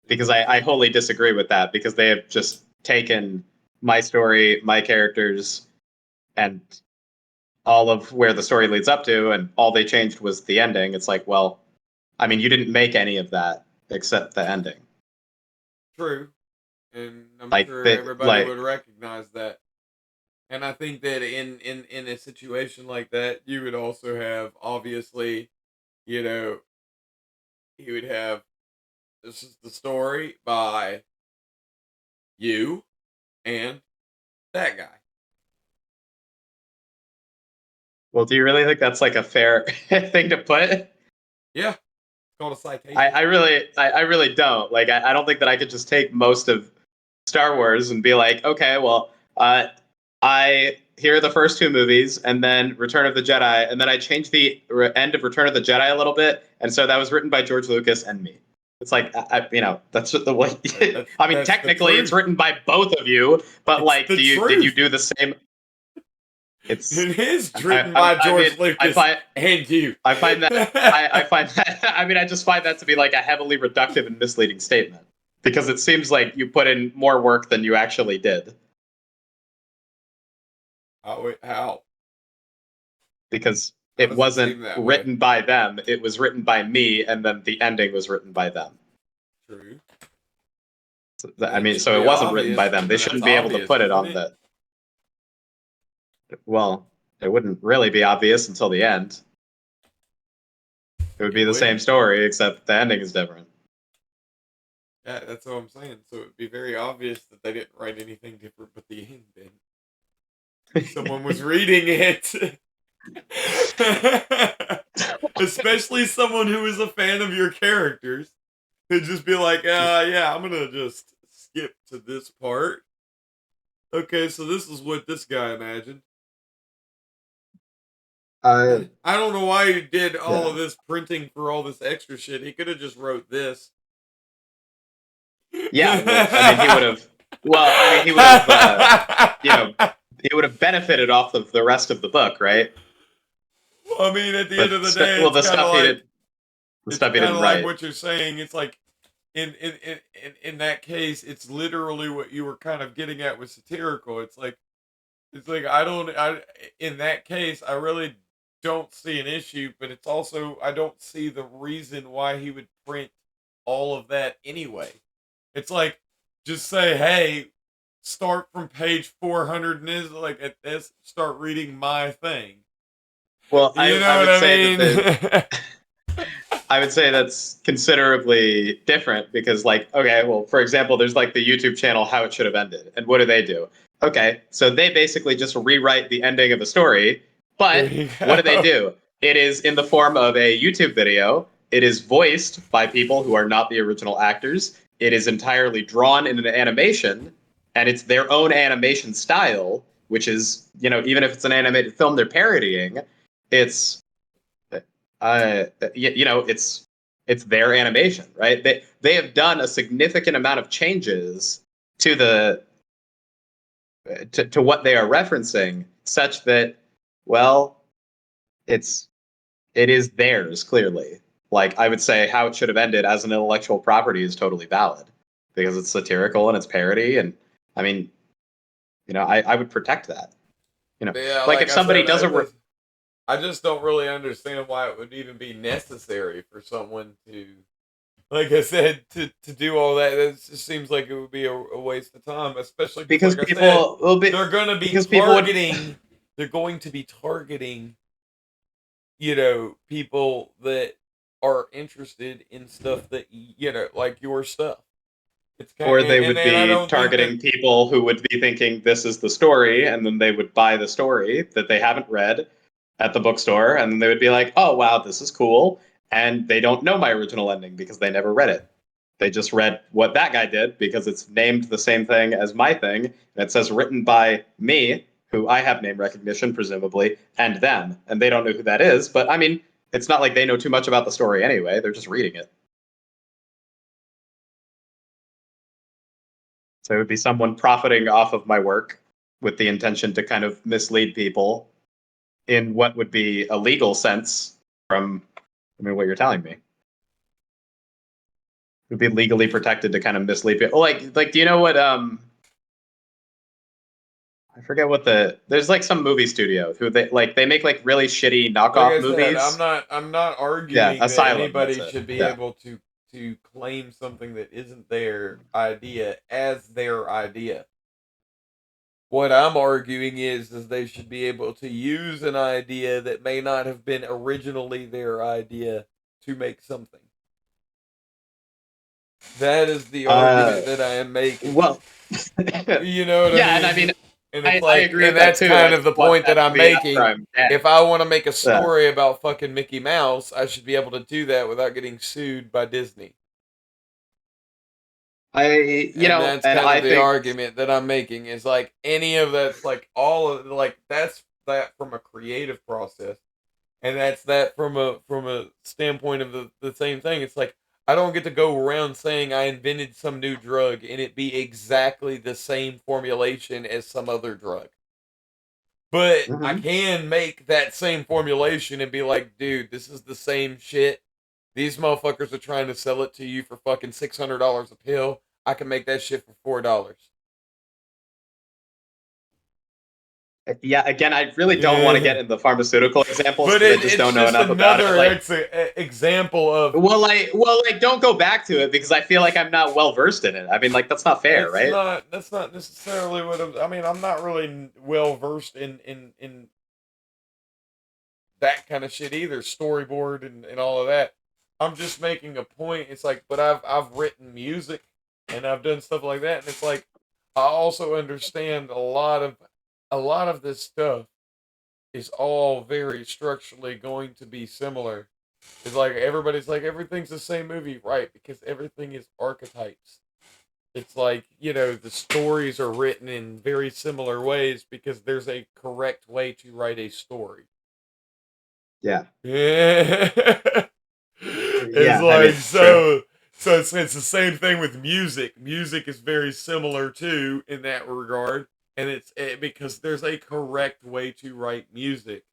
Because I wholly disagree with that, because they have just taken my story, my characters, and all of where the story leads up to, and all they changed was the ending. It's like, well, I mean, you didn't make any of that except the ending. True. And I'm Like, sure they- everybody like- would recognize that. And I think that in a situation like that, you would also have, obviously, you would have, this is the story by you and that guy. Well, do you really think that's like a fair thing to put? Yeah. It's called a citation. I really don't. Like, I don't think that I could just take most of Star Wars and be like, okay, well, here are the first two movies, and then Return of the Jedi, and then I changed the end of Return of the Jedi a little bit, and so that was written by George Lucas and me. It's like, that's the way. I mean, That's technically, the it's written by both of you, but It's like, the did you truth. do the same? It's It is written by George Lucas and you. I find that I find that I mean, I just find that to be like a heavily reductive and misleading statement, because it seems like you put in more work than you actually did. How? Because How it does it wasn't seem that way? written by them, it was written by me, and then the ending was written by them. True. I mean, should so it be wasn't written by obvious, them. They but shouldn't that's be able to obvious, put it on isn't the. Well, it wouldn't really be obvious until the end. It would be the same story, except the ending is different. Yeah, that's what I'm saying. So it'd be very obvious that they didn't write anything different but the ending. Someone was reading it. Especially someone who is a fan of your characters. They'd just be like, yeah, I'm gonna just skip to this part. Okay, so this is what this guy imagined. I don't know why he did all of this printing for all this extra shit. He could have just wrote this. Yeah, well, I mean, he would have. Well, I mean, he would have. He would have benefited off of the rest of the book, right? Well, I mean, at the end of the day, well, the it's kind of stuff he like did. The stuff he didn't like write. what you're saying. It's like in that case, it's literally what you were kind of getting at with satirical. It's like in that case, I really don't see an issue, but it's also I don't see the reason why he would print all of that anyway. It's like just say, hey, start from page 400 and is like at this, start reading my thing. Well, You know what I mean? I would say that's considerably different because, like, okay, well, for example, there's like the YouTube channel How It Should Have Ended, and what do? Okay, so they basically just rewrite the ending of a story, but what do? It is in the form of a YouTube video. It is voiced by people who are not the original actors. It is entirely drawn in an animation, and it's their own animation style, which is, even if it's an animated film they're parodying, it's it's their animation, right? They have done a significant amount of changes to the to what they are referencing, such that, well, it is theirs clearly. Like, I would say How It Should Have Ended as an intellectual property is totally valid because it's satirical and it's parody, and I mean, I would protect that. Yeah, like if somebody doesn't. I just don't really understand why it would even be necessary for someone to, like I said, to do all that. It just seems like it would be a waste of time, especially because like people will be. They're going to be targeting. They're going to be targeting. People that are interested in stuff that like your stuff. Or they would be targeting people who would be thinking this is the story, and then they would buy the story that they haven't read at the bookstore, and then they would be like, oh, wow, this is cool. And they don't know my original ending because they never read it. They just read what that guy did because it's named the same thing as my thing. And it says written by me, who I have name recognition, presumably, and them. And they don't know who that is. But I mean, it's not like they know too much about the story anyway. They're just reading it. So it would be someone profiting off of my work with the intention to kind of mislead people in what would be a legal sense from, what you're telling me. It would be legally protected to kind of mislead people. Like, do you know what, I forget what there's like some movie studio who they make like really shitty knockoff movies. I'm not arguing that Asylum, anybody should be able to claim something that isn't their idea as their idea. What I'm arguing is they should be able to use an idea that may not have been originally their idea to make something. That is the argument that I am making. Well, you know what I mean? Yeah, and I mean, and it's I agree and with that that's too. kind I of the point that I'm making. If I want to make a Yeah. story about fucking Mickey Mouse, I should be able to do that without getting sued by Disney. That's kind of the argument that I'm making is like any of that's like all of like that's that from a creative process, and that's that from a standpoint of the same thing. It's like I don't get to go around saying I invented some new drug and it be exactly the same formulation as some other drug. But I can make that same formulation and be like, dude, this is the same shit. These motherfuckers are trying to sell it to you for fucking $600 a pill. I can make that shit for $4. Yeah, again, I really don't want to get into the pharmaceutical examples, but I just don't know enough about it. Like, example of don't go back to it because I feel like I'm not well versed in it. I mean, like that's not fair, right? That's not necessarily what I'm not really well versed in that kind of shit either. Storyboard and all of that. I'm just making a point. It's like, but I've written music and I've done stuff like that, and it's like I also understand a lot of this stuff is all very structurally going to be similar It's like everybody's like everything's the same movie, right? Because everything is archetypes. It's like, the stories are written in very similar ways because there's a correct way to write a story. Yeah. Yeah. It's Yeah, I like mean, true. so it's the same thing with music. Music is very similar too in that regard, and because there's a correct way to write music.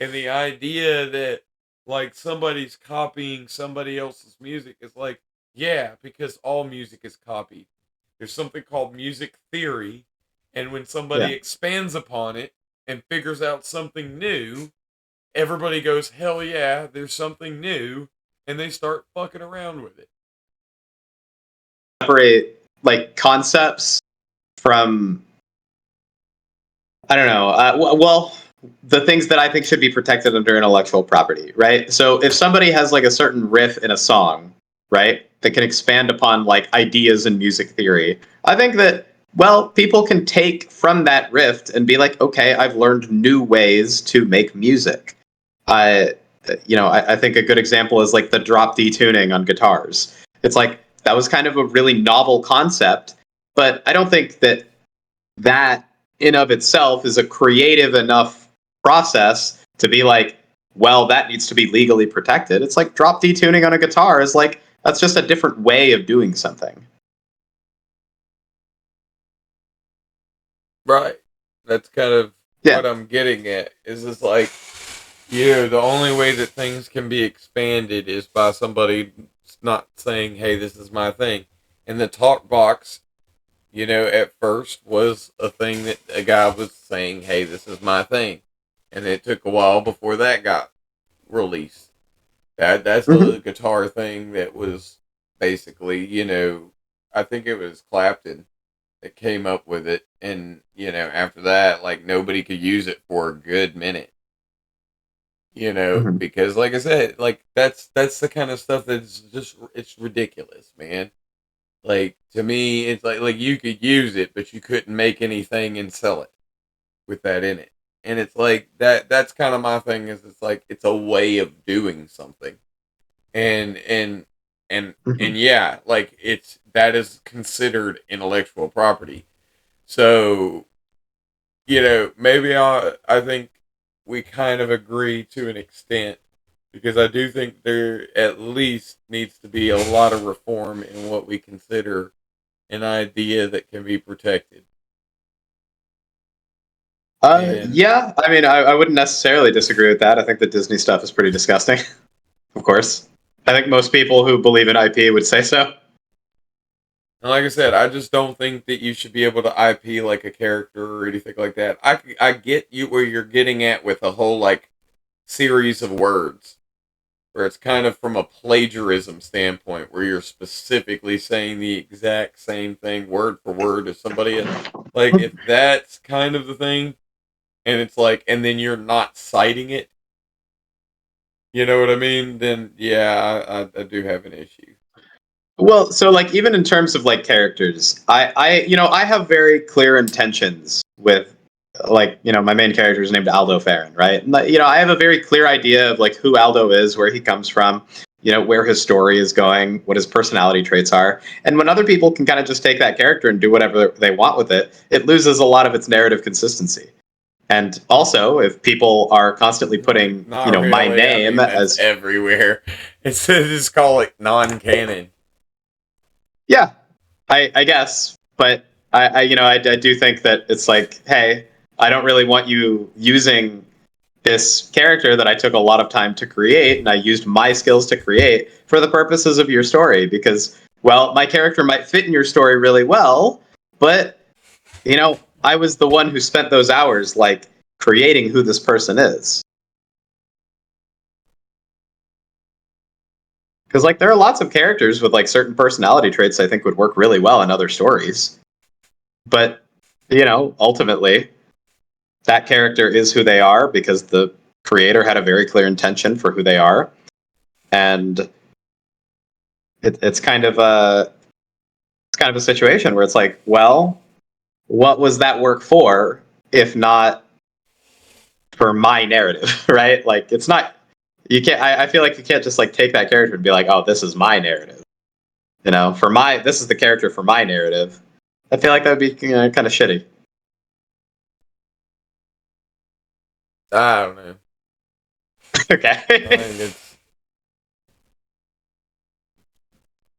And the idea that like somebody's copying somebody else's music is like, yeah, because all music is copied. There's something called music theory, and when somebody Yeah. expands upon it and figures out something new, everybody goes, hell yeah, there's something new, and they start fucking around with it. Separate like concepts from, I don't know. Well, the things that I think should be protected under intellectual property, right? So if somebody has like a certain riff in a song, right, that can expand upon like ideas in music theory, I think that, well, people can take from that riff and be like, okay, I've learned new ways to make music. I think a good example is like the drop D tuning on guitars. It's like that was kind of a really novel concept, but I don't think that that in of itself is a creative enough process to be like, well, that needs to be legally protected. It's like drop D tuning on a guitar is like, that's just a different way of doing something. Right. That's kind of Yeah. what I'm getting at. Is it's like, the only way that things can be expanded is by somebody not saying, hey, this is my thing. And the talk box, at first was a thing that a guy was saying, hey, this is my thing. And it took a while before that got released. That's the guitar thing that was basically, I think it was Clapton that came up with it. And, after that, like, nobody could use it for a good minute. Because like I said, like that's the kind of stuff that's just, it's ridiculous, man. Like, to me, it's like you could use it, but you couldn't make anything and sell it with that in it. And it's like that's kind of my thing, is it's like it's a way of doing something. And yeah, like that is considered intellectual property. So, maybe I think we kind of agree to an extent, because I do think there at least needs to be a lot of reform in what we consider an idea that can be protected. Yeah, I mean, I wouldn't necessarily disagree with that. I think the Disney stuff is pretty disgusting, of course. I think most people who believe in IP would say so. And like I said, I just don't think that you should be able to IP like a character or anything like that. I get you where you're getting at with a whole like series of words, where it's kind of from a plagiarism standpoint, where you're specifically saying the exact same thing word for word as somebody else. Like, if that's kind of the thing, and it's like, and then you're not citing it, you know what I mean? Then yeah, I do have an issue. Well, so like even in terms of like characters, I have very clear intentions with like, my main character is named Aldo Farron, right? And, I have a very clear idea of like who Aldo is, where he comes from, where his story is going, what his personality traits are. And when other people can kind of just take that character and do whatever they want with it, it loses a lot of its narrative consistency. And also, if people are constantly putting, Not my really. name That's as everywhere. It's just call it non-canon. Yeah, I guess, but I do think that it's like, hey, I don't really want you using this character that I took a lot of time to create, and I used my skills to create for the purposes of your story, because, well, my character might fit in your story really well, but, I was the one who spent those hours, like, creating who this person is. Because, like, there are lots of characters with, like, certain personality traits I think would work really well in other stories. But, ultimately, that character is who they are because the creator had a very clear intention for who they are. And it's kind of a situation where it's like, well, what was that work for if not for my narrative, right? Like, it's not You can't. I feel like you can't just like take that character and be like, oh, this is my narrative. You know, this is the character for my narrative. I feel like that would be kind of shitty. I don't know. I Okay. think it's.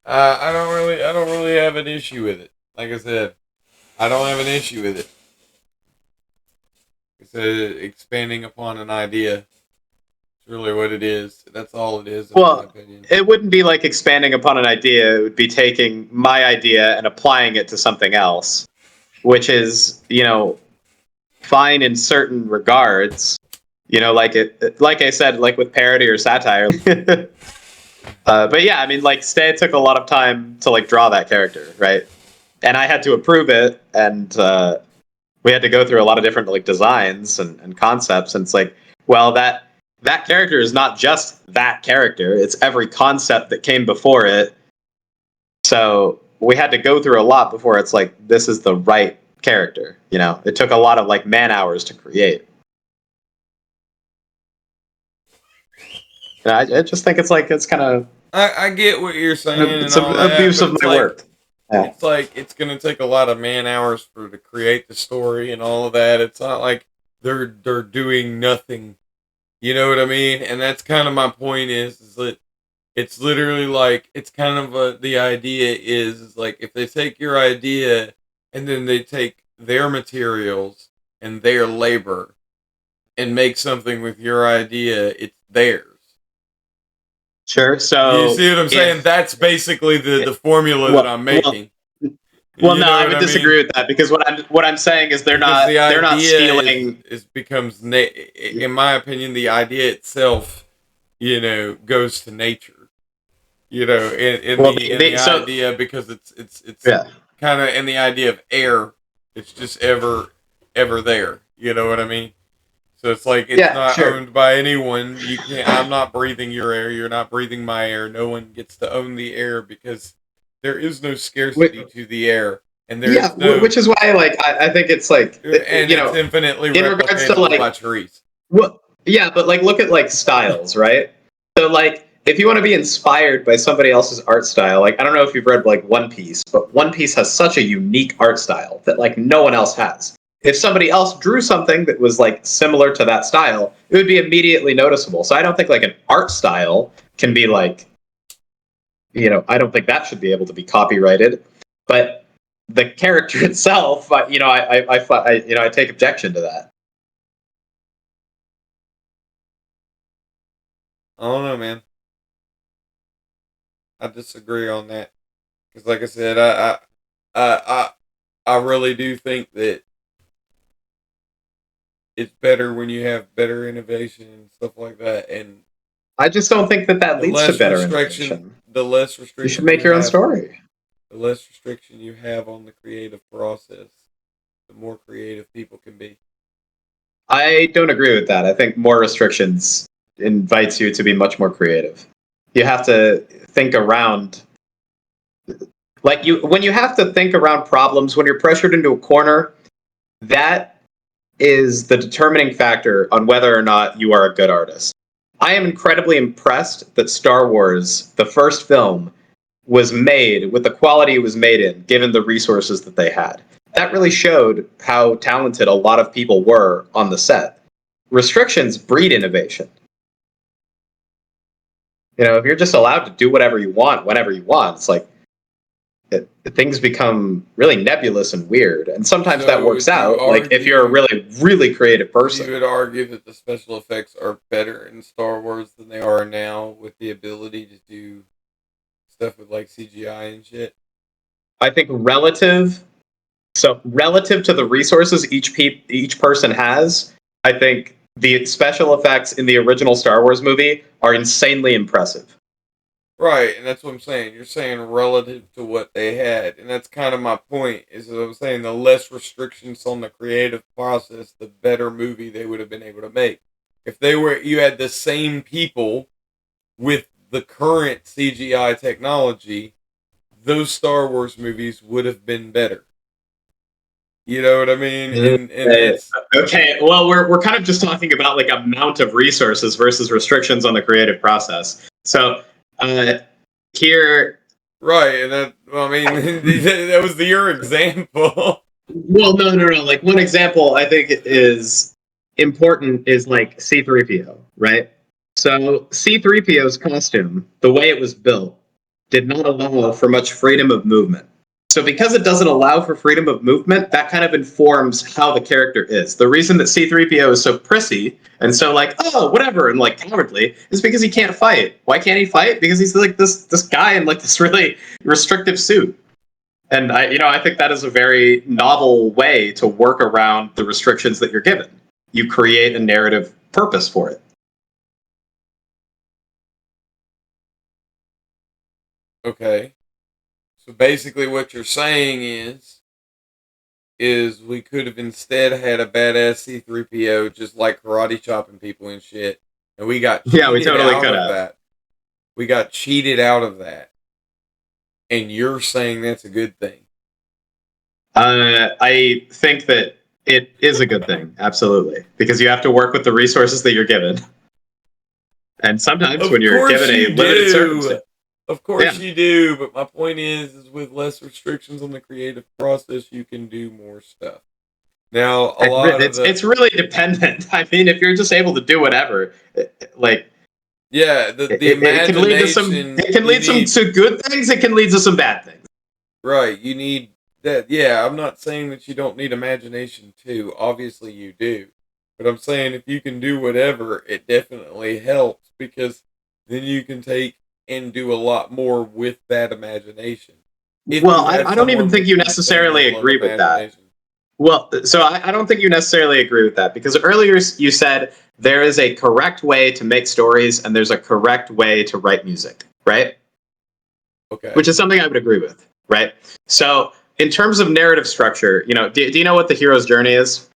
I don't really have an issue with it. Like I said, I don't have an issue with it. It's expanding upon an idea. It's really what it is. That's all it is, in Well, my opinion. it wouldn't be like expanding upon an idea. It would be taking my idea and applying it to something else, which is, fine in certain regards. Like I said, like with parody or satire. But yeah, I mean, like Stay took a lot of time to like draw that character, right? And I had to approve it, and we had to go through a lot of different like designs and concepts. And it's like, well, that character is not just that character; it's every concept that came before it. So we had to go through a lot before it's like this is the right character. It took a lot of like man hours to create. And I just think it's kind of I get what you're saying. it's and all an that, abuse but of it's my like, work. Yeah. It's like it's gonna take a lot of man hours to create the story and all of that. It's not like they're doing nothing. You know what I mean? And that's kind of my point is that it's literally like it's kind of the idea is like if they take your idea and then they take their materials and their labor and make something with your idea, it's theirs. Sure. So You see what I'm saying? That's basically the formula that I'm making. Well, You no, know I what would I disagree mean? with that because what I'm saying is they're Because not stealing. becomes in my opinion, the idea itself, goes to nature. In Well, the idea because it's yeah. kind of in the idea of air. It's just ever there. You know what I mean? So it's like it's not sure. owned by anyone. You can't. I'm not breathing your air. You're not breathing my air. No one gets to own the air because there is no scarcity to the air, and there's no. Which is why like I think it's like And it's infinitely in regards to replicatable by like trees. well, yeah, but like look at like styles, right? So like if you want to be inspired by somebody else's art style, like I don't know if you've read like One Piece, but One Piece has such a unique art style that like no one else has. If somebody else drew something that was like similar to that style, it would be immediately noticeable. So I don't think like an art style can be like, I don't think that should be able to be copyrighted. But the character itself, I take objection to that. I don't know, man. I disagree on that because, like I said, I really do think that it's better when you have better innovation and stuff like that, and I just don't think that leads to better innovation. The less restriction you should make your own story. The less restriction you have on the creative process, the more creative people can be. I don't agree with that. I think more restrictions invites you to be much more creative. You have to think around when you have to think around problems, when you're pressured into a corner, that is the determining factor on whether or not you are a good artist. I am incredibly impressed that Star Wars, the first film, was made with the quality it was made in, given the resources that they had. That really showed how talented a lot of people were on the set. Restrictions breed innovation. If you're just allowed to do whatever you want, whenever you want, it's like things become really nebulous and weird. And sometimes that works out. Like if you're a really, really creative person. You would argue that the special effects are better in Star Wars than they are now, with the ability to do stuff with like CGI and shit. I think relative to the resources each person has, I think the special effects in the original Star Wars movie are insanely impressive. Right, and that's what I'm saying. You're saying relative to what they had, and that's kind of my point. Is that I'm saying the less restrictions on the creative process, the better movie they would have been able to make. If you had the same people with the current CGI technology, those Star Wars movies would have been better. You know what I mean? And it's Okay, well, we're kind of just talking about like amount of resources versus restrictions on the creative process. So here, right, and that I mean that was your example. well, no. Like one example I think is important is like C3PO, right? So C3PO's costume, the way it was built, did not allow for much freedom of movement. So because it doesn't allow for freedom of movement, that kind of informs how the character is. The reason that C3PO is so prissy and so like, oh, whatever, and like cowardly is because he can't fight. Why can't he fight? Because he's like this guy in like this really restrictive suit. And I think that is a very novel way to work around the restrictions that you're given. You create a narrative purpose for it. Okay. So basically what you're saying is we could have instead had a badass C3PO just like karate chopping people and shit. And we got cheated Yeah, we totally out could of have. that. We got cheated out of that. And you're saying that's a good thing. I think that it is a good thing, absolutely, because you have to work with the resources that you're given. And sometimes when you're given a limited circumstance, of course you do, but my point is with less restrictions on the creative process, you can do more stuff. Now, it's really dependent. I mean, if you're just able to do whatever, like the it can lead to some. It can lead to good things. It can lead to some bad things. Right. You need that. Yeah, I'm not saying that you don't need imagination too. Obviously, you do. But I'm saying if you can do whatever, it definitely helps because then you can take and do a lot more with that imagination. Well, I don't even think you necessarily agree with that. Well, so I don't think you necessarily agree with that because earlier you said there is a correct way to make stories and there's a correct way to write music, right? Okay. Which is something I would agree with, right? So in terms of narrative structure, do you know what the hero's journey is?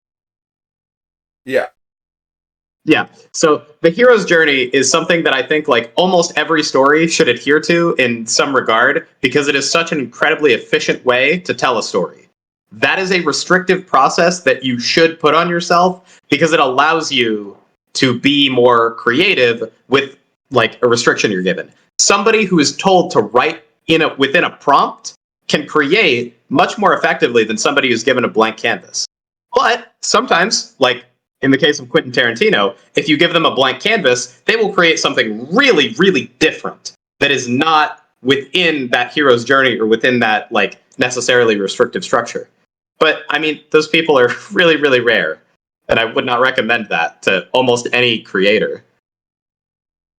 Yeah. Yeah. So the hero's journey is something that I think like almost every story should adhere to in some regard because it is such an incredibly efficient way to tell a story. That is a restrictive process that you should put on yourself because it allows you to be more creative with like a restriction you're given. Somebody who is told to write within a prompt can create much more effectively than somebody who's given a blank canvas. But sometimes, like in the case of Quentin Tarantino, if you give them a blank canvas, they will create something really, really different that is not within that hero's journey or within that like necessarily restrictive structure. But I mean, those people are really, really rare, and I would not recommend that to almost any creator.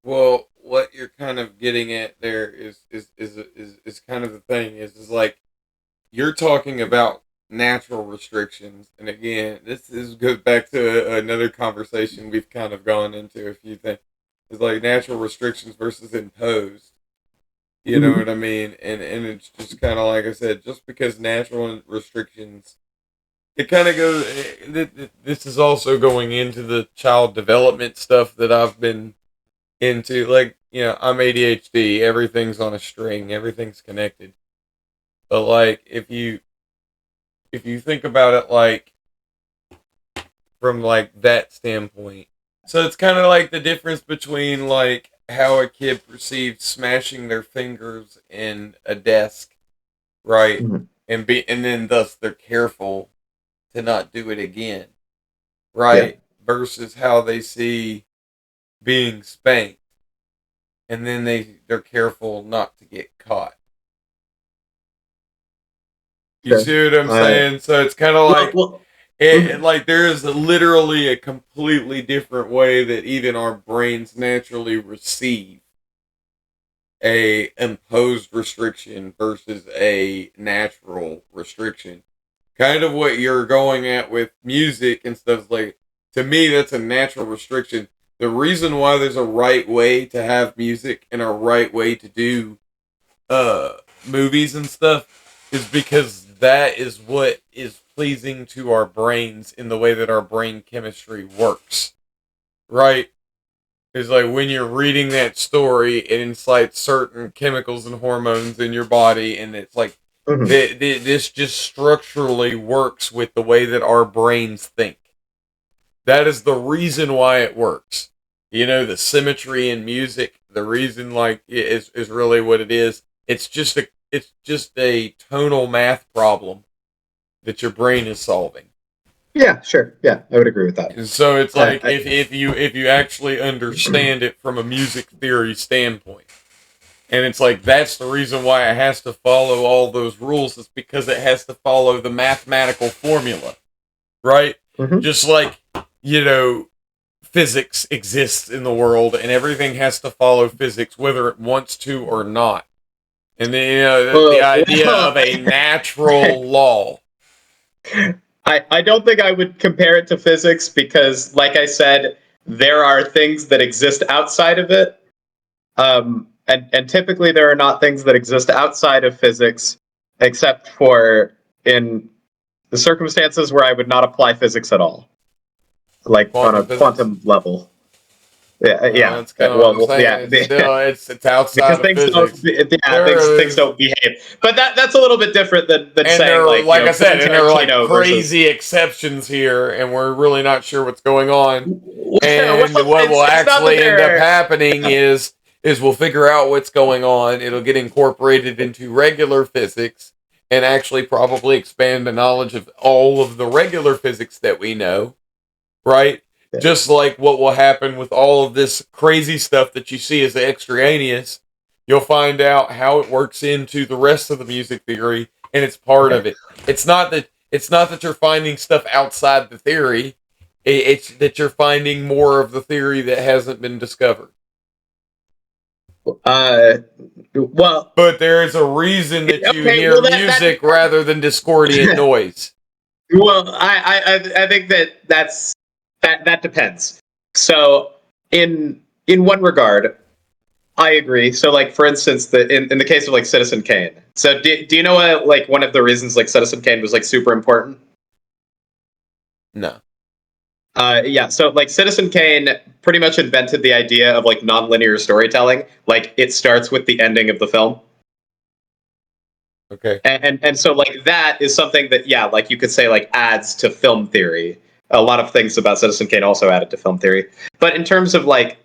Well, what you're kind of getting at there is kind of the thing is like you're talking about natural restrictions, and again, this goes back to another conversation we've kind of gone into a few things. It's like natural restrictions versus imposed. You know what I mean? And it's just kind of like I said, just because natural restrictions, it kind of goes. This is also going into the child development stuff that I've been into. Like, I'm ADHD. Everything's on a string. Everything's connected. But like, if you think about it like from like that standpoint, so it's kind of like the difference between like how a kid perceives smashing their fingers in a desk, right? Mm-hmm. And then thus they're careful to not do it again, right? Yeah. Versus how they see being spanked, and then they're careful not to get caught. You see what I'm saying? So it's kind of like, like there is literally a completely different way that even our brains naturally receive a imposed restriction versus a natural restriction. Kind of what you're going at with music and stuff, like, to me, that's a natural restriction. The reason why there's a right way to have music and a right way to do movies and stuff is because that is what is pleasing to our brains in the way that our brain chemistry works, right? It's like when you're reading that story, it incites certain chemicals and hormones in your body, and it's like Mhm. This just structurally works with the way that our brains think. That is the reason why it works. You know, the symmetry in music, the reason is really what it is. It's just a tonal math problem that your brain is solving. Yeah, sure. Yeah, I would agree with that. And so it's Uh, like I- if you actually understand it from a music theory standpoint. And it's like that's the reason why it has to follow all those rules, is because it has to follow the mathematical formula. Right? Mhm. Just like, you know, physics exists in the world and everything has to follow physics whether it wants to or not. And then, you know, the idea of a natural law. I don't think I would compare it to physics because, like I said, there are things that exist outside of it. And typically there are not things that exist outside of physics, except for in the circumstances where I would not apply physics at all, like Quantum on a physics? quantum level. Yeah. That's kind of what I'm saying. Yeah. It's still, it's outside Because of things physics. things don't behave. But that's a little bit different than And saying there, like, like you know, I said, and there are like Tarantino crazy exceptions here, and we're really not sure what's going on. And Well, what will it's not that actually end up they're- happening is we'll figure out what's going on. It'll get incorporated into regular physics, and actually probably expand the knowledge of all of the regular physics that we know, right? Yeah. Just like what will happen with all of this crazy stuff that you see as extraneous, you'll find out how it works into the rest of the music theory, and it's part of it. It's not that you're finding stuff outside the theory. It's that you're finding more of the theory that hasn't been discovered. Well, But there is a reason that you Okay, hear well, that- music rather than discordant noise. well, I think that depends. So in one regard, I agree. So like for instance, in the case of like Citizen Kane. So do you know what, like one of the reasons like Citizen Kane was like super important? No. Yeah, so like Citizen Kane pretty much invented the idea of like nonlinear storytelling. Like it starts with the ending of the film. Okay. And so like that is something that, yeah, like you could say like adds to film theory. A lot of things about Citizen Kane also added to film theory. But in terms of like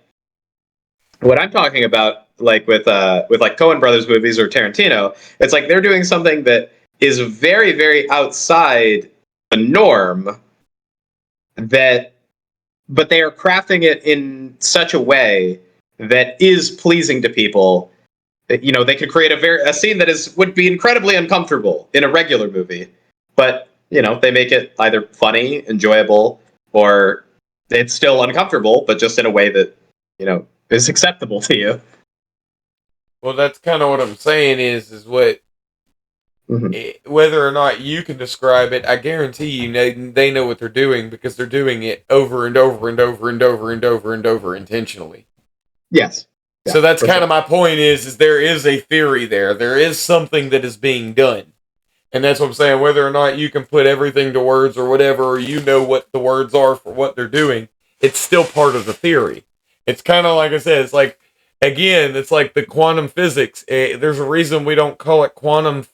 what I'm talking about, like with like Coen Brothers movies or Tarantino, it's like they're doing something that is very, very outside the norm, but they are crafting it in such a way that is pleasing to people. That, you know, they could create a scene that would be incredibly uncomfortable in a regular movie, but you know, they make it either funny, enjoyable, or it's still uncomfortable, but just in a way that, you know, is acceptable to you. Well, that's kind of what I'm saying is what whether or not you can describe it, I guarantee you they know what they're doing because they're doing it over and over and over and over and over and over intentionally. Yes. So that's kind of my point is there is a theory there. There is something that is being done. And that's what I'm saying. Whether or not you can put everything to words or whatever, or you know what the words are for what they're doing, it's still part of the theory. It's kind of like I said, it's like, again, it's like the quantum physics. There's a reason we don't call it quantum,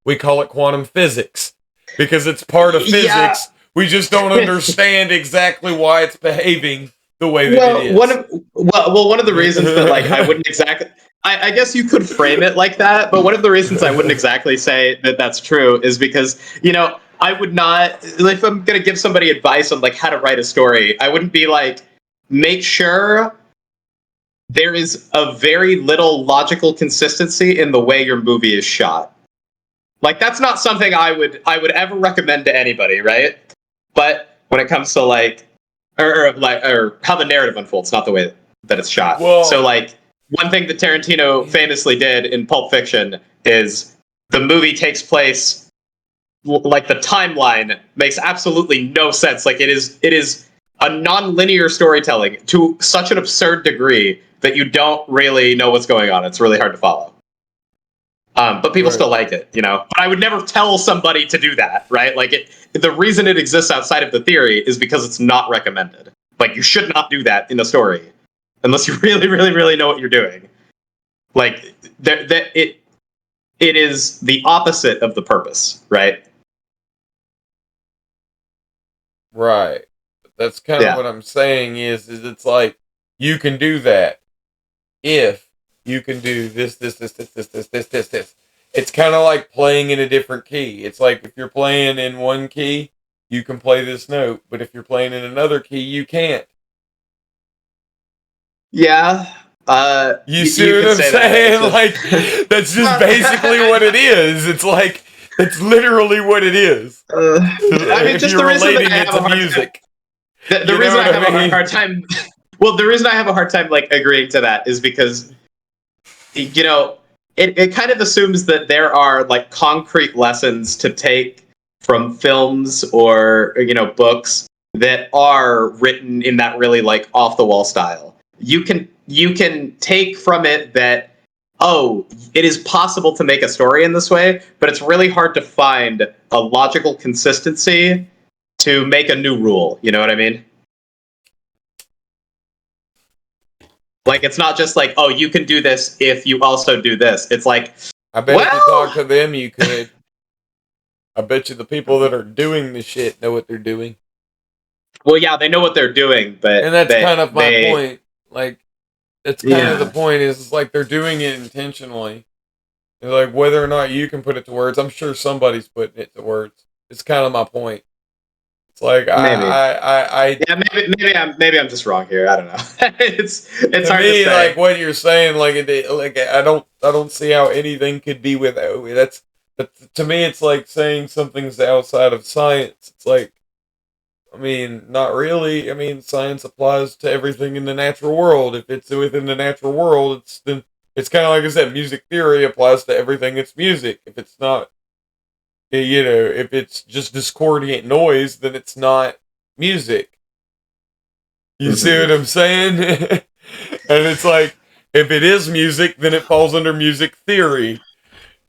we call it quantum physics. Because it's part of physics. Yeah. We just don't understand exactly why it's behaving the way that it is. One of the reasons that like I wouldn't exactly, I guess you could frame it like that, but one of the reasons I wouldn't exactly say that that's true is because, you know, I would not, if I'm gonna give somebody advice on like how to write a story, I wouldn't be like, make sure there is a very little logical consistency in the way your movie is shot. Like that's not something I would ever recommend to anybody, right? But when it comes to like or how the narrative unfolds, not the way that it's shot. Well, so like one thing that Tarantino famously did in Pulp Fiction is the movie takes place like the timeline makes absolutely no sense. Like it is a non-linear storytelling to such an absurd degree that you don't really know what's going on. It's really hard to follow. But people still like it, you know. But I would never tell somebody to do that, right? Like the reason it exists outside of the theory is because it's not recommended. Like you should not do that in a story unless you really, really, really know what you're doing. Like it it is the opposite of the purpose, right? Right. That's kind of Yeah. what I'm saying is it's like you can do that if you can do this. It's kind of like playing in a different key. It's like if you're playing in one key, you can play this note, but if you're playing in another key, you can't. Yeah. You see what could I'm say that. saying? It's Like, that's just basically what it is. It's like, it's literally what it is. I mean, If just you're the reason that relating I it have a to hard music. time, the You reason know I what have I a mean? hard time, well, the reason I have a hard time like agreeing to that is because, you know, it kind of assumes that there are like concrete lessons to take from films or books that are written in that really like off the wall style. You can take from it that, oh, it is possible to make a story in this way, but it's really hard to find a logical consistency to make a new rule. You know what I mean? Like, it's not just like, oh, you can do this if you also do this. It's like, I bet if you talk well, to them, you could. I bet you the people that are doing the shit know what they're doing. well, yeah, they know what they're doing, but And that's kind of my they, point. Like, that's kind of the yeah, point is it's like they're doing it intentionally. And like, whether or not you can put it to words, I'm sure somebody's putting it to words. It's kind of my point. It's like, maybe. I Yeah, maybe I'm just wrong here. I don't know. it's to hard to me, say. like what you're saying, like I don't see how anything could be without. To me, it's like saying something's outside of science. It's like, I mean, not really. I mean, science applies to everything in the natural world. If it's within the natural world, it's kind of like I said, music theory applies to everything. It's music. If it's not, if it's just discordant noise, then it's not music. You see what I'm saying? And it's like, if it is music, then it falls under music theory.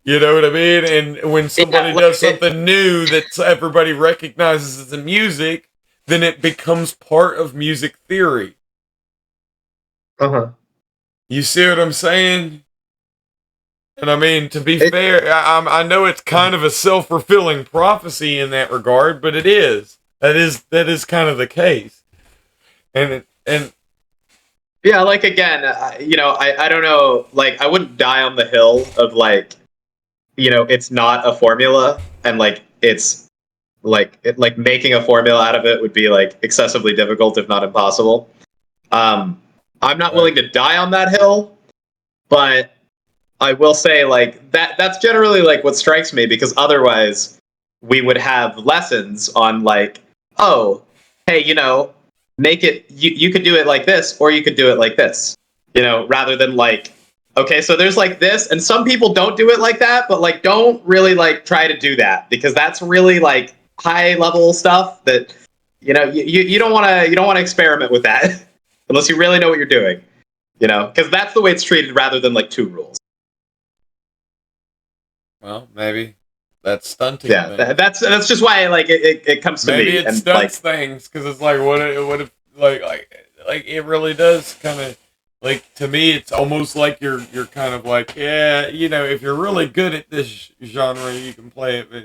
You know what I mean? And when somebody Yeah, like does something new that everybody recognizes as a music, then it becomes part of music theory. Uh-huh. You see what I'm saying? And I mean, to be fair, I know it's kind of a self-fulfilling prophecy in that regard, but it is. That is kind of the case. And Yeah, like again, I don't know. Like, I wouldn't die on the hill of like, it's not a formula, and like it's like making a formula out of it would be like excessively difficult, if not impossible. I'm not willing to die on that hill, but I will say like that's generally like what strikes me, because otherwise we would have lessons on like, oh, hey, make it, you could do it like this, or you could do it like this, rather than like, okay, so there's like this, and some people don't do it like that, but like don't really like try to do that, because that's really like high level stuff that you don't want to experiment with that unless you really know what you're doing, because that's the way it's treated rather than like two rules. well, maybe that's stunting. Yeah, things. that's just why like it comes to Maybe me, it and stunts like, things because it's like what if like it really does kind of like to me it's almost like you're kind of like, yeah, if you're really good at this genre you can play it, but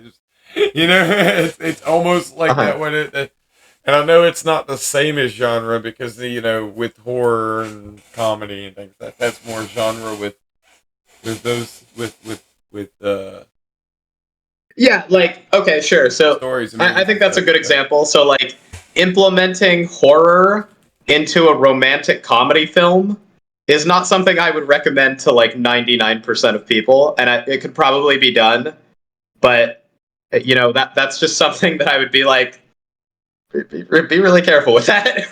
it's almost like that when and I know it's not the same as genre because with horror and comedy and things that's more genre with those with yeah, like, okay, sure. So stories. And I think that's a stuff, good example. So like implementing horror into a romantic comedy film is not something I would recommend to like 99% of people, and it could probably be done, but that's just something that I would be like, be really careful with that.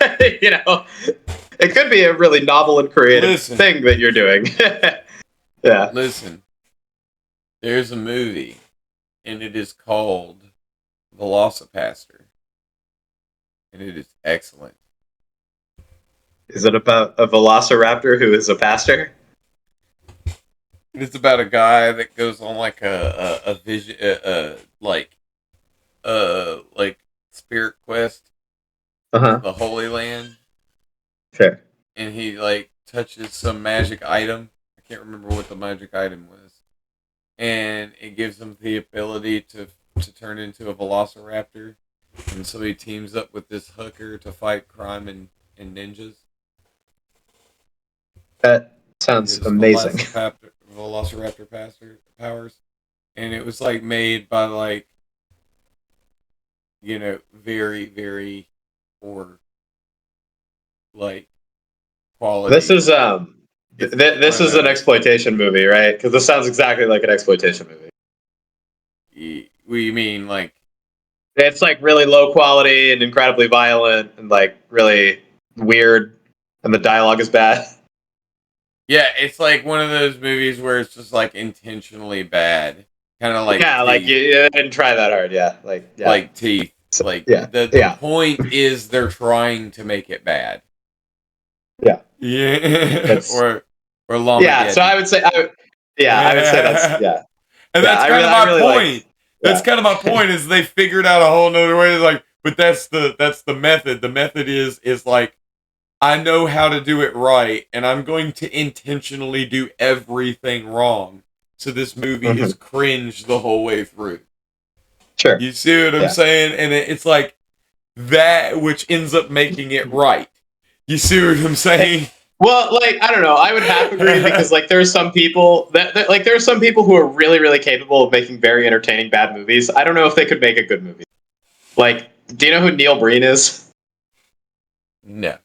It could be a really novel and creative thing that you're doing. Yeah. Listen, there's a movie, and it is called Velocipaster, and it is excellent. Is it about a velociraptor who is a pastor? It's about a guy that goes on like a vision, like spirit quest, Uh-huh. the Holy Land. Sure. And he like touches some magic item. I can't remember what the magic item was. and it gives him the ability to turn into a velociraptor, and so he teams up with this hooker to fight crime and ninjas. That sounds His amazing. Velociraptor powers, and it was like made by like, you know, very very poor like quality. This is this is an exploitation movie, right? Because this sounds exactly like an exploitation movie. We mean like It's like really low quality and incredibly violent and like really weird, and the dialogue is bad. yeah, it's like one of those movies where it's just like intentionally bad, kind of like yeah, like Teeth. you didn't try that hard. Yeah, Like Teeth. Like yeah, the yeah. point is they're trying to make it bad. Yeah. Yeah. or Lamageddon. Yeah, so I would say I would say that's yeah. And Yeah, that's I kind really- of I my really point. like- That's yeah. kind of my point is they figured out a whole nother way. It's like, but that's the method. The method is like, I know how to do it right, and I'm going to intentionally do everything wrong. So this movie is cringe the whole way through. Sure. You see what I'm Yeah. saying? And it's like that which ends up making it right. You see what I'm saying? Well, like I don't know. I would have to agree because like there are some people that like there are some people who are really really capable of making very entertaining bad movies. I don't know if they could make a good movie. Like, do you know who Neil Breen is? No.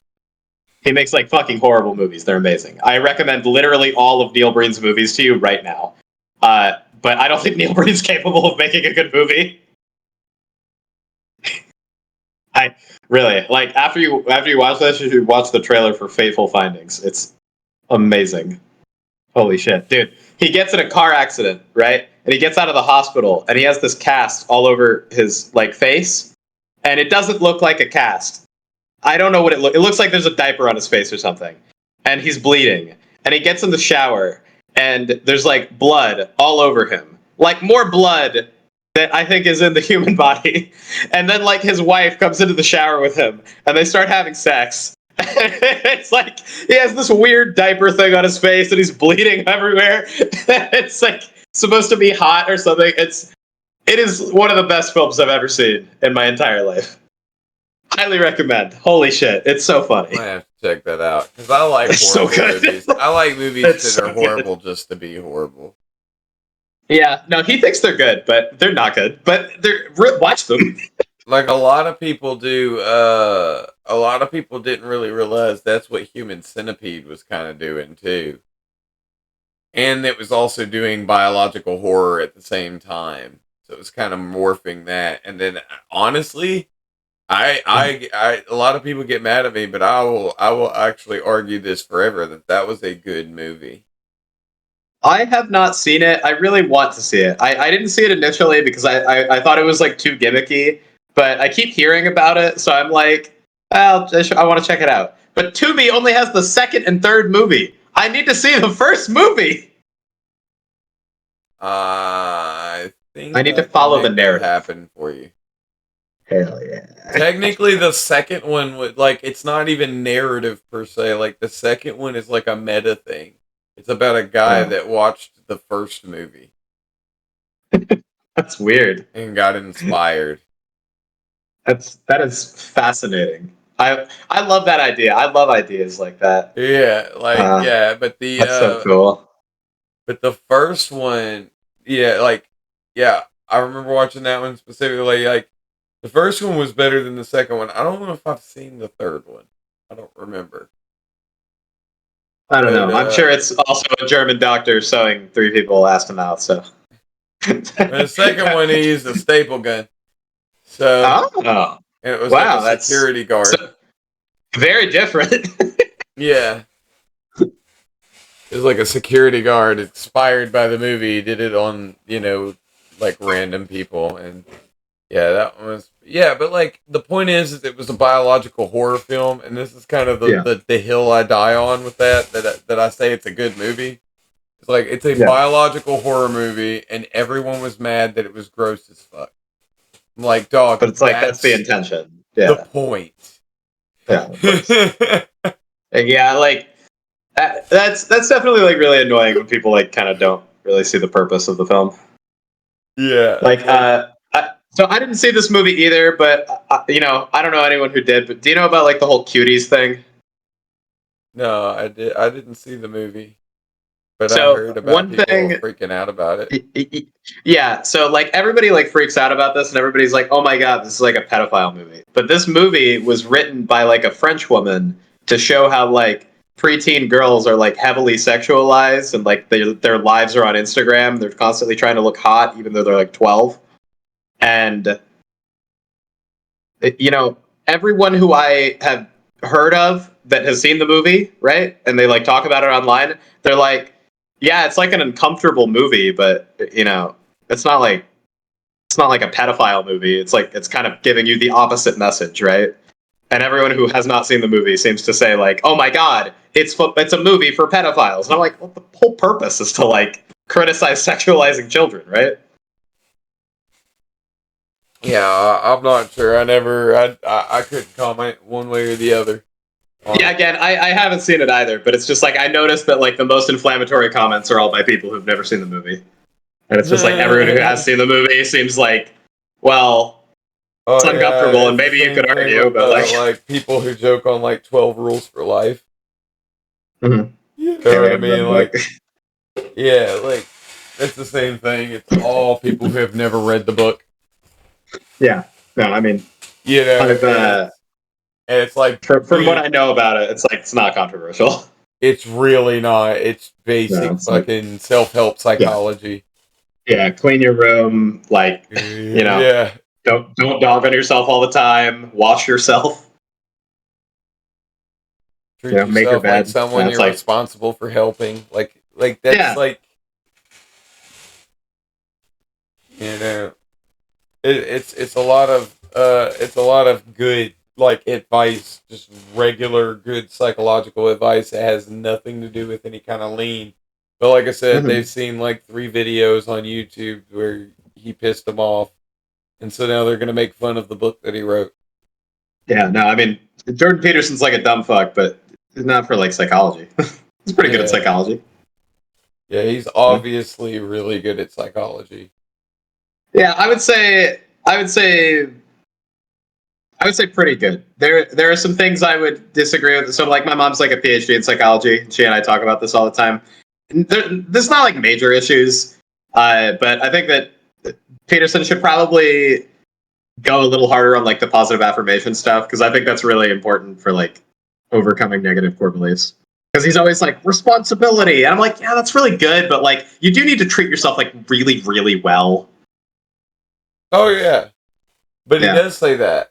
He makes like fucking horrible movies. They're amazing. I recommend literally all of Neil Breen's movies to you right now. But I don't think Neil Breen's capable of making a good movie. I really like after you watch this, you should watch the trailer for Fateful Findings. It's amazing. Holy shit, dude! He gets in a car accident, right? And he gets out of the hospital, and he has this cast all over his like face, and it doesn't look like a cast. I don't know what it looks. It looks like there's a diaper on his face or something, and he's bleeding. And he gets in the shower, and there's like blood all over him, like more blood that I think is in the human body. And then like his wife comes into the shower with him, and they start having sex. It's like he has this weird diaper thing on his face, and he's bleeding everywhere. It's like supposed to be hot or something. It is one of the best films I've ever seen in my entire life. Highly recommend. Holy shit, it's so funny. I have to check that out because I like It's so horrible good. movies. I like movies It's that so are horrible just to be horrible. Yeah, no, he thinks they're good, but they're not good. But watch them. Like a lot of people do. A lot of people didn't really realize that's what Human Centipede was kind of doing too, and it was also doing biological horror at the same time. So it was kind of morphing that. And then honestly, I a lot of people get mad at me, but I will actually argue this forever that was a good movie. I have not seen it. I really want to see it. I didn't see it initially because I thought it was like too gimmicky, but I keep hearing about it, so I'm like, well, I want to check it out. But Tubi only has the second and third movie. I need to see the first movie. I think I need to can follow the make that narrative. happen for you. Hell yeah. Technically, the second one would like it's not even narrative per se. Like the second one is like a meta thing. It's about a guy Yeah. that watched the first movie That's weird. and got inspired. That is fascinating. I love that idea. I love ideas like that. Yeah, like yeah, but the That's so cool. but the first one, yeah, I remember watching that one specifically. Like the first one was better than the second one. I don't know if I've seen the third one. I don't remember. I don't know. But, I'm sure it's also a German doctor sewing 3 people ass to mouth. So The second one, he used a staple gun. So oh, and it was wow, like a that's security guard. so- very different. Yeah. It was like a security guard inspired by the movie. He did it on, like random people. And yeah, that was, yeah, but like the point is it was a biological horror film. And this is kind of the hill I die on with that I say it's a good movie. It's like, it's a biological horror movie and everyone was mad that it was gross as fuck. I'm like, dog. But it's like that's the intention. Yeah. The point. Yeah. Yeah, like that's definitely like really annoying when people like kind of don't really see the purpose of the film. Yeah. Like, so I didn't see this movie either, but you know, I don't know anyone who did. But do you know about like the whole cuties thing? No, I didn't see the movie, but I So heard about one people thing, freaking out about it. yeah. So like everybody like freaks out about this, and everybody's like, "Oh my god, this is like a pedophile movie." But this movie was written by like a French woman to show how like preteen girls are like heavily sexualized, and like their lives are on Instagram. They're constantly trying to look hot, even though they're like 12. And you know, everyone who I have heard of that has seen the movie, right? And they like talk about it online, they're like, yeah, it's like an uncomfortable movie, but you know, it's not like a pedophile movie. It's like it's kind of giving you the opposite message, right? And everyone who has not seen the movie seems to say like, "Oh my god, it's a movie for pedophiles." And I'm like, well, the whole purpose is to like criticize sexualizing children, right? Yeah, I'm not sure. I couldn't comment one way or the other. Yeah, again, I haven't seen it either, but it's just like I noticed that like the most inflammatory comments are all by people who've never seen the movie. And it's just like everyone who has seen the movie seems like, well, it's uncomfortable, and maybe you could argue, but like people who joke on like 12 rules for life. Mhm. You know what I mean? Like, yeah, like it's the same thing. It's all people who have never read the book. Yeah, no, I mean, You know, I've, and it's like from what I know about it, it's like it's not controversial. it's really not. It's basic No, it's like- fucking self-help psychology. Yeah, clean your room, like you know, Yeah. don't dog on yourself all the time. Wash yourself. Treat Yeah, make your yourself like bed. someone That's you're like- responsible for helping. Like that's Yeah. like, you know, it's a lot of good like advice, just regular good psychological advice that has nothing to do with any kind of lean. But like I said, Mhm. they've seen like 3 videos on YouTube where he pissed them off, and so now they're gonna make fun of the book that he wrote. Yeah, no, I mean, Jordan Peterson's like a dumb fuck, but he's not for like psychology. He's pretty good at Yeah. psychology. Yeah, he's obviously really good at psychology. Yeah, I would say pretty good. There are some things I would disagree with. So like my mom's like a PhD in psychology. She and I talk about this all the time. There's not like major issues, but I think that Peterson should probably go a little harder on like the positive affirmation stuff, because I think that's really important for like overcoming negative core beliefs. Because he's always like responsibility, and I'm like, yeah, that's really good, but like you do need to treat yourself like really, really well. Oh yeah, but Yeah. he does say that.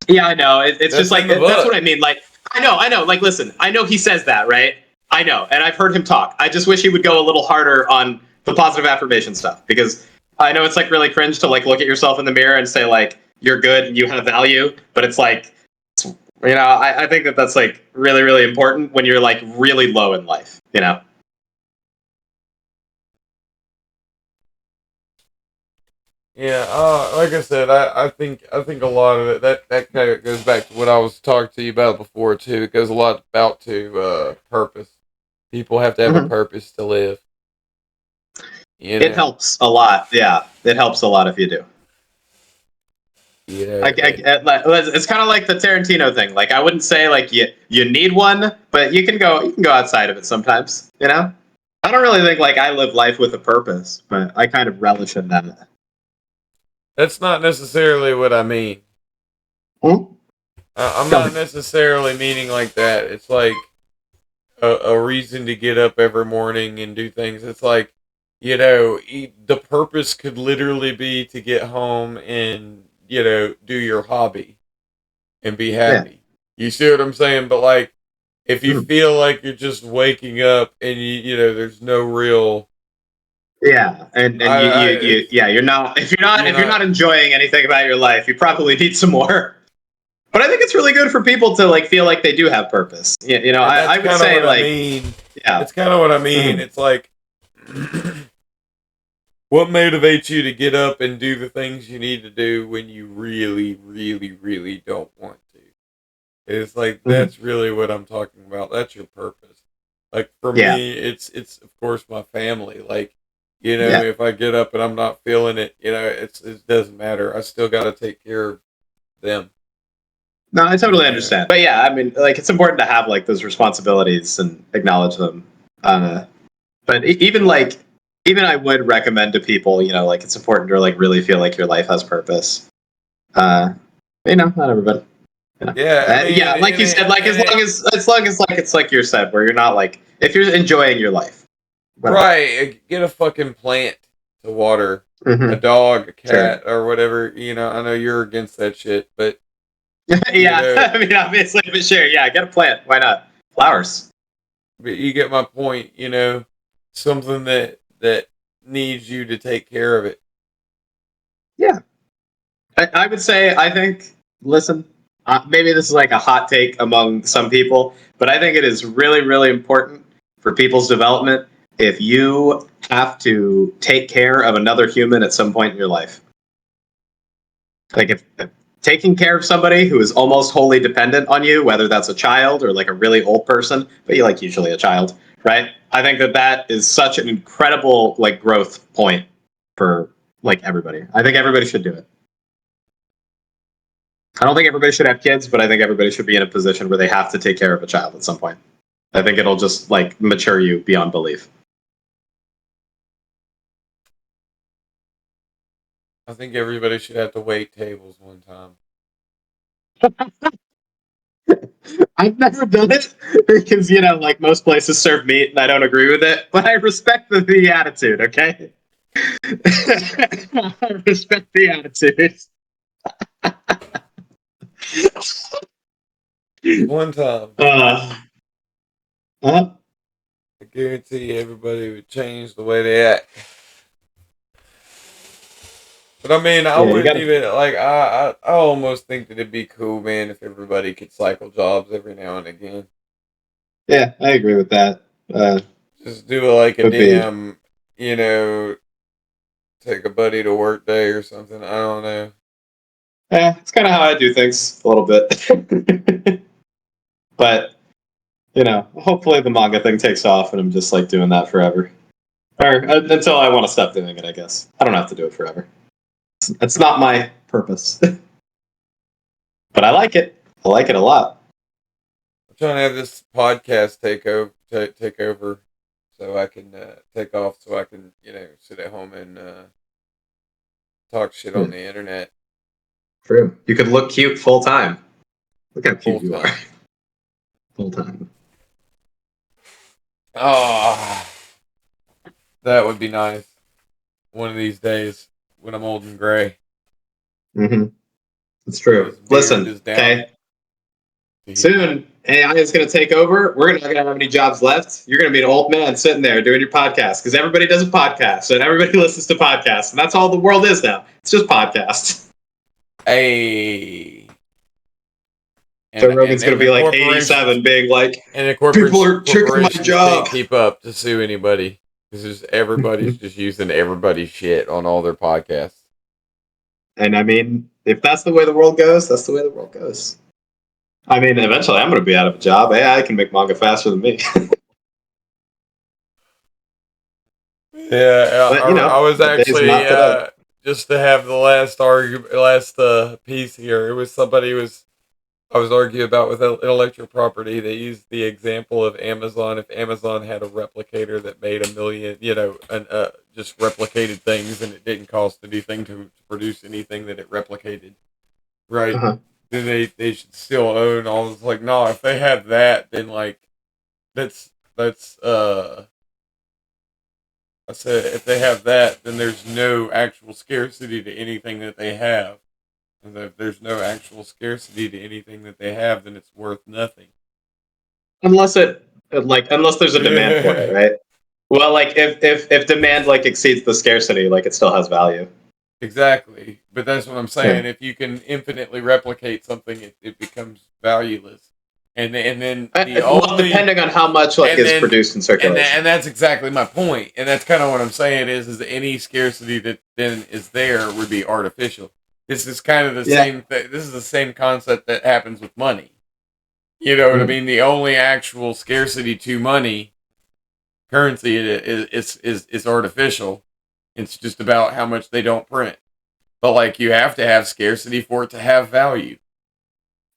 Yeah, I know. It's That's just like in the that's book. what I mean. Like, I know. Like, listen, I know he says that, right? I know, and I've heard him talk. I just wish he would go a little harder on the positive affirmation stuff, because I know it's like really cringe to like look at yourself in the mirror and say like you're good and you have value, but it's like, you know, I think that that's like really, really important when you're like really low in life, you know. Yeah, like I said, I think a lot of it that kind of goes back to what I was talking to you about before too. It goes a lot about to purpose. People have to have a Mhm. purpose to live. You It know? helps a lot. Yeah, it helps a lot if you do. Yeah, It's kind of like the Tarantino thing. Like, I wouldn't say like you need one, but you can go outside of it sometimes. You know, I don't really think like I live life with a purpose, but I kind of relish in that. that's not necessarily what I mean. Hmm? I'm Tell not me. necessarily meaning like that. It's like a reason to get up every morning and do things. It's like, you know, the purpose could literally be to get home and, you know, do your hobby and be happy. You see what I'm saying? But like, if you feel like you're just waking up and you know, there's no real, Yeah, and you're not if you're not enjoying anything about your life, you probably need some more. But I think it's really good for people to like feel like they do have purpose. You know, and I that's would kind of say what like I mean. yeah, That's kind of what I mean. Mhm. It's like, what motivates you to get up and do the things you need to do when you really, really, really don't want to? It's like, that's really what I'm talking about. That's your purpose. Like for Yeah. me, it's of course my family. Like, you know, Yeah. if I get up and I'm not feeling it, you know, it doesn't matter. I still got to take care of them. No, I totally Yeah. understand. But yeah, I mean, like, it's important to have like those responsibilities and acknowledge them. But even I would recommend to people, you know, like it's important to like really feel like your life has purpose. You know, not everybody. You know. Yeah, I mean, Yeah, like you said, like as long as like it's like you said, where you're not like if you're enjoying your life. Whatever. right, get a fucking plant to water, a Mhm. dog, a cat, or whatever. You know, I know you're against that shit, but Yeah, know- I mean, obviously, but sure, yeah, get a plant. Why not? Flowers. you get my point. You know, something that needs you to take care of it. Yeah. I would say, I think, listen, maybe this is like a hot take among some people, but I think it is really, really important for people's development if you have to take care of another human at some point in your life. Like, if taking care of somebody who is almost wholly dependent on you, whether that's a child or like a really old person, but you like usually a child, right? I think that is such an incredible like growth point for like everybody. I think everybody should do it. I don't think everybody should have kids, but I think everybody should be in a position where they have to take care of a child at some point. I think it'll just like mature you beyond belief. I think everybody should have to wait tables one time. I've never done it because, you know, like most places serve meat and I don't agree with it, but I respect the attitude, okay? I respect the attitude. One time, Uh, I guarantee everybody would change the way they act. But I mean, I Yeah, you wouldn't gotta- even like. I almost think that it'd be cool, man, if everybody could cycle jobs every now and again. yeah, I agree with that. Just do like a Would be. damn, you know, take a buddy to work day or something. I don't know. Yeah, it's kind of how I do things a little bit. But, you know, hopefully the manga thing takes off and I'm just like doing that forever. Or until I want to stop doing it, I guess. I don't have to do it forever. It's not my purpose. But I like it. I like it a lot. I'm trying to have this podcast take over, so I can take off, so I can sit at home and talk shit on the internet. True. You could look cute full time. Look how cute you are. Full-time. Full time. Oh, that would be nice. One of these days when I'm old and gray. Mm-hmm. It's true. His beard Listen, is down. okay. Soon, AI is going to take over. We're not going to have any jobs left. You're going to be an old man sitting there doing your podcast because everybody does a podcast and everybody listens to podcasts. And that's all the world is now. It's just podcasts. Hey. Joe Rogan's going to be like 87 being like, and the people are taking my corporations job. can't keep up to sue anybody. Because everybody's just using everybody's shit on all their podcasts. And I mean, if that's the way the world goes, that's the way the world goes. I mean, eventually I'm going to be out of a job. AI can make manga faster than me. Yeah, But, you know, I was the day's actually not today. just to have the last piece here. It was I was arguing about with intellectual property. They used the example of Amazon. If Amazon had a replicator that made 1 million, just replicated things, and it didn't cost anything to produce anything that it replicated, right? Uh-huh. Then they should still own all this. Like, no, if they have that, then like that's I said, if they have that, then there's no actual scarcity to anything that they have. And if there's no actual scarcity to anything that they have, then it's worth nothing. Unless there's a demand for it, right? Well, like if demand like exceeds the scarcity, like it still has value. Exactly. But that's what I'm saying. If you can infinitely replicate something, it becomes valueless. And then depending on how much is produced in circulation. And that's exactly my point. And that's kind of what I'm saying is any scarcity that then is there would be artificial. This is kind of the same thing. This is the same concept that happens with money. You know what I mean? The only actual scarcity to money currency is artificial. It's just about how much they don't print. But like you have to have scarcity for it to have value.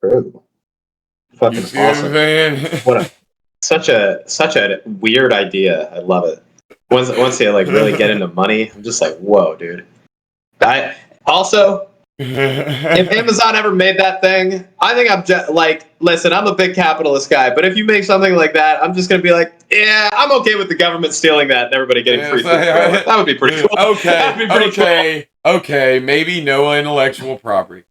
True. You Fucking see what I'm awesome. saying? Such a weird idea. I love it. Once you like really get into money, I'm just like, whoa, dude. I also, if Amazon ever made that thing, I think I'm just like, listen, I'm a big capitalist guy, but if you make something like that, I'm just gonna be like, yeah, I'm okay with the government stealing that and everybody getting free food. That would be pretty cool. That would be pretty cool. Okay, maybe no intellectual property.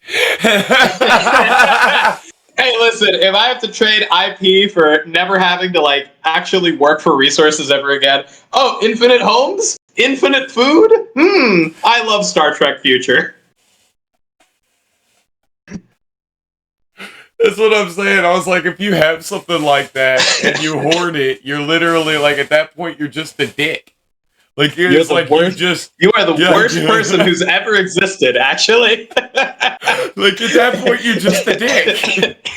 Hey, listen, if I have to trade IP for never having to like actually work for resources ever again, oh, infinite homes? Infinite food? I love Star Trek Future. That's what I'm saying. I was like, if you have something like that and you hoard it, you're literally like, at that point, you're just a dick. Like you're just like worst, you are the worst person who's ever existed. Actually, like at that point, you're just a dick.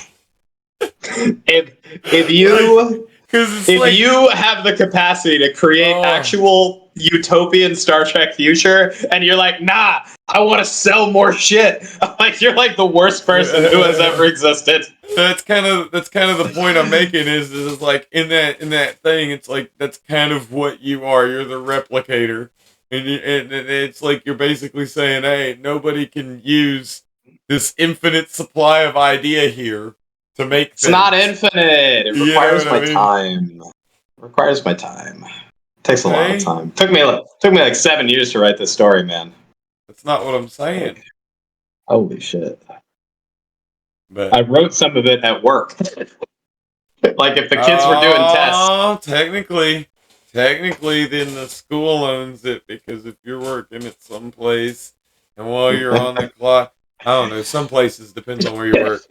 If you you have the capacity to create actual utopian Star Trek future, and you're like, nah, I want to sell more shit. Like you're like the worst person who has ever existed. That's kind of the point I'm making. Is like in that thing, it's like that's kind of what you are. You're the replicator, and it's like you're basically saying, hey, nobody can use this infinite supply of idea here to make things. It's not infinite. It requires my time. It requires my time. It takes a lot of time. Took me like 7 years to write this story, man. That's not what I'm saying. Holy shit. But I wrote some of it at work. Like if the kids were doing tests. Oh, technically, then the school owns it, because if you're working at some place and while you're on the clock, I don't know, some places depends on where you work.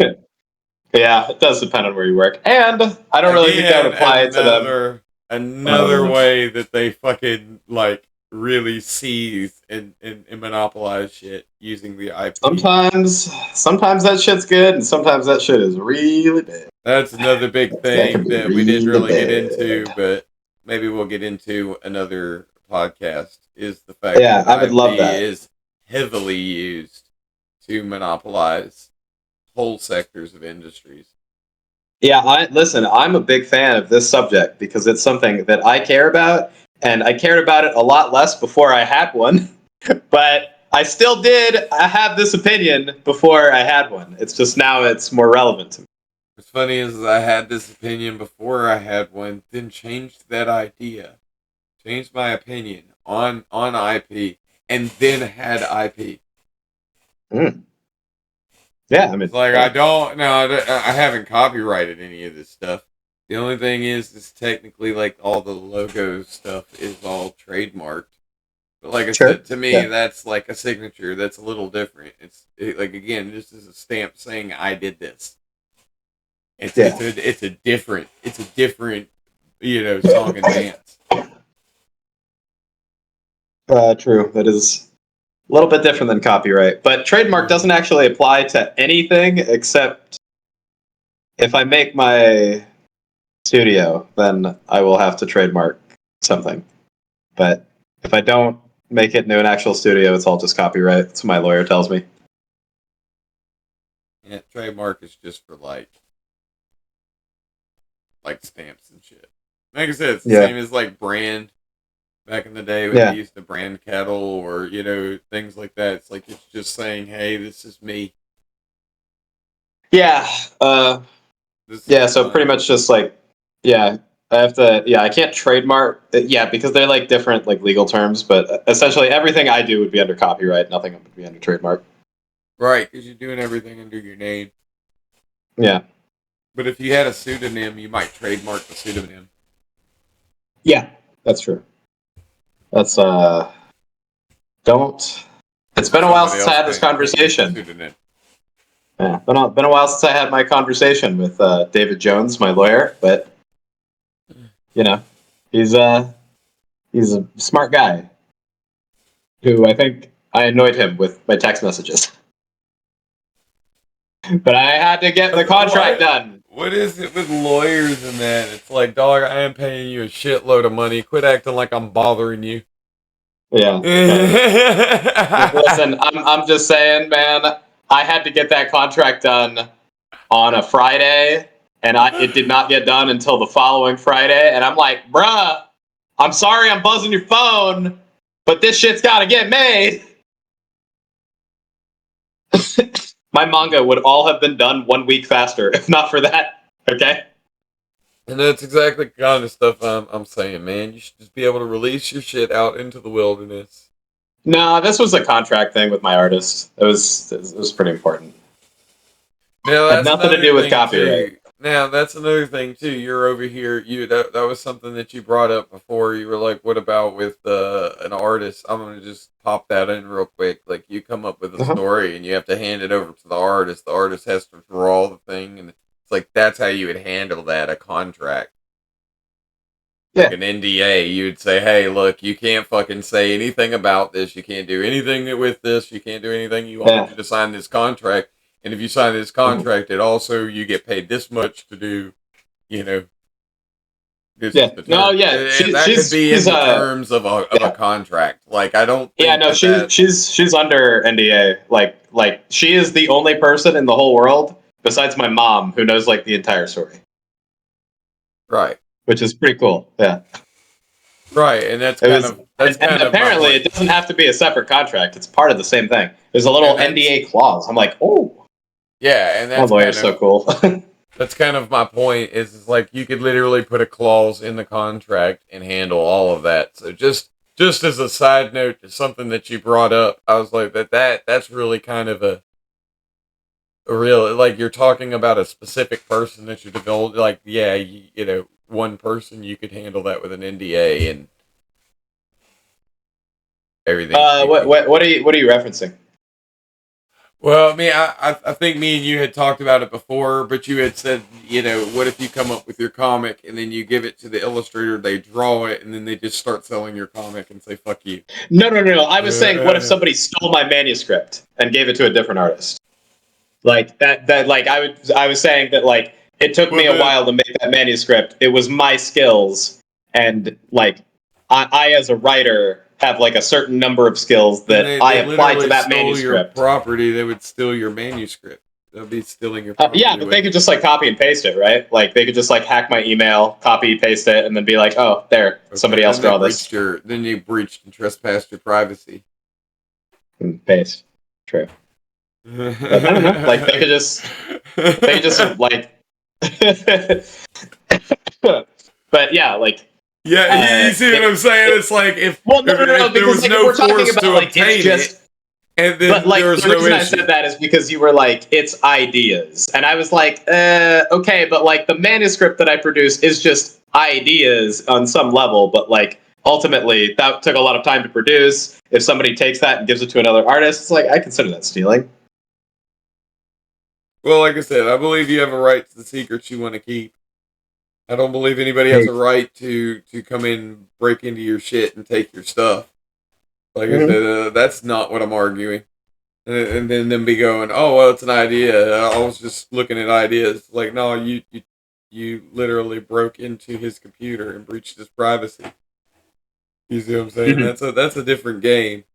Yeah, it does depend on where you work. And I don't really think that would apply to them. Another way that they fucking like really seize and monopolize shit using the IP. Sometimes that shit's good, and sometimes that shit is really bad. That's another big thing that we didn't really get into, but maybe we'll get into another podcast. Is the fact that I would love that. is heavily used to monopolize whole sectors of industries. Yeah, I'm a big fan of this subject because it's something that I care about, and I cared about it a lot less before I had one, but I still did have this opinion before I had one. It's just now it's more relevant to me. What's funny is I had this opinion before I had one, then changed that idea, changed my opinion on IP, and then had IP. Yeah, I mean, it's like I haven't copyrighted any of this stuff. The only thing is technically like all the logo stuff is all trademarked. But like I said, to me, that's like a signature. That's a little different. Like again, this is a stamp saying I did this. It's a different song and dance. True. That is a little bit different than copyright, but trademark doesn't actually apply to anything except if I make my studio, then I will have to trademark something. But if I don't make it into an actual studio, it's all just copyright. That's what my lawyer tells me. Yeah, trademark is just for like stamps and shit. Like I said, it's the same as like brand. Back in the day when we used to brand cattle or, things like that. It's like it's just saying, hey, this is me. Yeah. So pretty much just like, I have to, I can't trademark, because they're like different like legal terms, but essentially everything I do would be under copyright, nothing would be under trademark. Right, because you're doing everything under your name. Yeah. But if you had a pseudonym, you might trademark the pseudonym. Yeah, that's true. That's, it's been a while since I had this conversation. Yeah, been a while since I had my conversation with David Jones, my lawyer, but he's a smart guy who I think I annoyed him with my text messages. But I had to get the contract done. What is it with lawyers and that? It's like, dog, I am paying you a shitload of money. Quit acting like I'm bothering you. Yeah. Listen, I'm just saying, man. I had to get that contract done on a Friday, and it did not get done until the following Friday. And I'm like, bruh, I'm sorry I'm buzzing your phone, but this shit's got to get made. My manga would all have been done 1 week faster if not for that. Okay. And that's exactly the kind of stuff I'm saying, man. You should just be able to release your shit out into the wilderness. No, this was a contract thing with my artist. It was pretty important. Now, Had nothing to do with copyright. Too. Now, that's another thing too. You're over here. That was something that you brought up before. You were like, "What about with an artist?" I'm gonna just pop that in real quick. Like, you come up with a story and you have to hand it over to the artist. The artist has to draw the thing, and it's like that's how you would handle that, a contract. Like an NDA, you would say, "Hey, look, you can't fucking say anything about this. You can't do anything with this. You can't do anything. You want you to sign this contract." And if you sign this contract, it also you get paid this much to do, This is the term. No, yeah. That could be in the terms of a contract. Like I don't. Think she's under NDA. Like she is the only person in the whole world besides my mom who knows like the entire story. Right. Which is pretty cool. Yeah. Right, and that's apparently it doesn't have to be a separate contract. It's part of the same thing. There's a little NDA clause. I'm like, oh. Yeah, and that's my lawyer's so cool. That's kind of my point. Is like you could literally put a clause in the contract and handle all of that. So just as a side note to something that you brought up, I was like that's really kind of a real, like you're talking about a specific person that you developed. Like one person you could handle that with an NDA and everything. What are you referencing? Well, I mean, I think me and you had talked about it before, but you had said, what if you come up with your comic and then you give it to the illustrator, they draw it, and then they just start selling your comic and say, fuck you. No. I was saying, what if somebody stole my manuscript and gave it to a different artist? Like that like I was saying that like it took me a while to make that manuscript. It was my skills, and like I as a writer have like a certain number of skills that I apply to that manuscript. Your property, they would steal your manuscript. They'll be stealing your property. Yeah, but they could just like copy and paste it, right? Like they could just like hack my email, copy, paste it, and then be like, "Oh, there, somebody else draw this." Then you breached and trespassed your privacy. Paste, true. But I don't know. Like they could just like. But yeah, like. Yeah, you see what I'm saying? It's like if there was no force to obtain it, and then but like there was the no reason issue. I said that is because you were like, it's ideas, and I was like, okay, but like the manuscript that I produce is just ideas on some level, but like ultimately that took a lot of time to produce. If somebody takes that and gives it to another artist, it's like I consider that stealing. Well, like I said, I believe you have a right to the secrets you want to keep. I don't believe anybody has a right to come in, break into your shit, and take your stuff. Like I said, that's not what I'm arguing. And then them be going, oh, well, it's an idea. I was just looking at ideas. Like, no, you literally broke into his computer and breached his privacy. You see what I'm saying? That's a different game.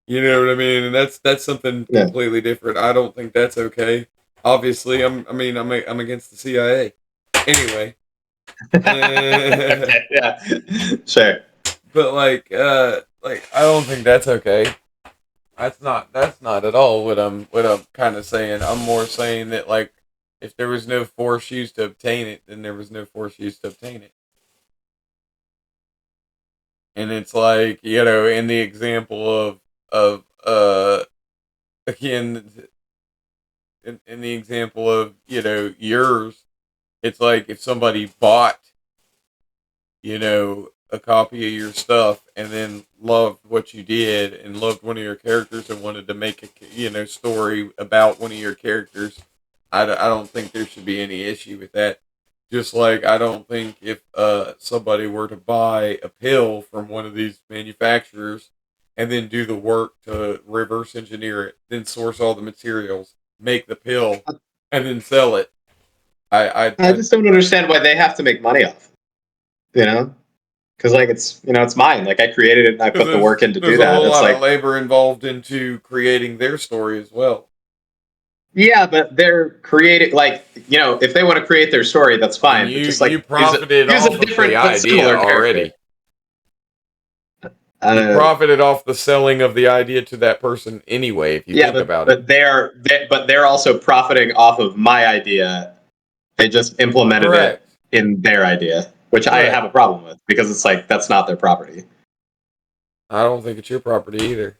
You know what I mean? And that's something completely different. I don't think that's okay. Obviously, I'm against the CIA. Anyway. Yeah, sure. But like I don't think that's okay. That's not at all what I'm kind of saying. I'm more saying that like if there was no force used to obtain it, then there was no force used to obtain it. And it's like, in the example of again in the example of, yours, it's like if somebody bought, a copy of your stuff and then loved what you did and loved one of your characters and wanted to make a, story about one of your characters, I don't think there should be any issue with that. Just like I don't think if somebody were to buy a pill from one of these manufacturers and then do the work to reverse engineer it, then source all the materials, make the pill, and then sell it, I just don't understand why they have to make money off. You know, because like it's mine. Like I created it and I put the work in to do there's that. a whole It's lot like of labor involved into creating their story as well. yeah, but they're creating like if they want to create their story, that's fine. And But just like you profited use off a of different the but idea similar already. character. You profited off the selling of the idea to that person anyway. If you think about it, but they're also profiting off of my idea. They just implemented correct. it in their idea, which I Correct. have a problem with because it's like that's not their property. I don't think it's your property either.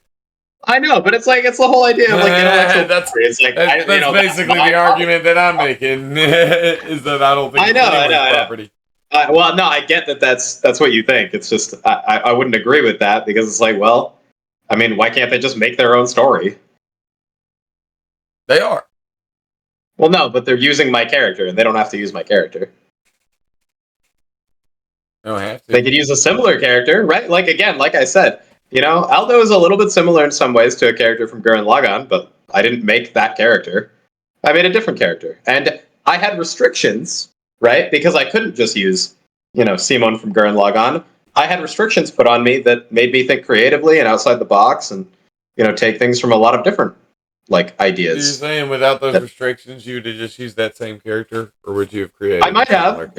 I know, but it's like it's the whole idea of like intellectual That's property. It's like that's basically the argument that I'm making is that I don't think it's anyone's property. Well, no, I get that. That's what you think. It's just I wouldn't agree with that because it's like, well, I mean, why can't they just make their own story? They are. Well, no, but they're using my character, and they don't have to use my character. They don't have to. They could use a similar character, right? Like again, like I said, Aldo is a little bit similar in some ways to a character from Gurren Lagann, but I didn't make that character. I made a different character, and I had restrictions, right? Because I couldn't just use, Simon from Gurren Lagann. I had restrictions put on me that made me think creatively and outside the box, and take things from a lot of different ideas. You're saying without those restrictions, you would have just used that same character, or would you have created? I might have,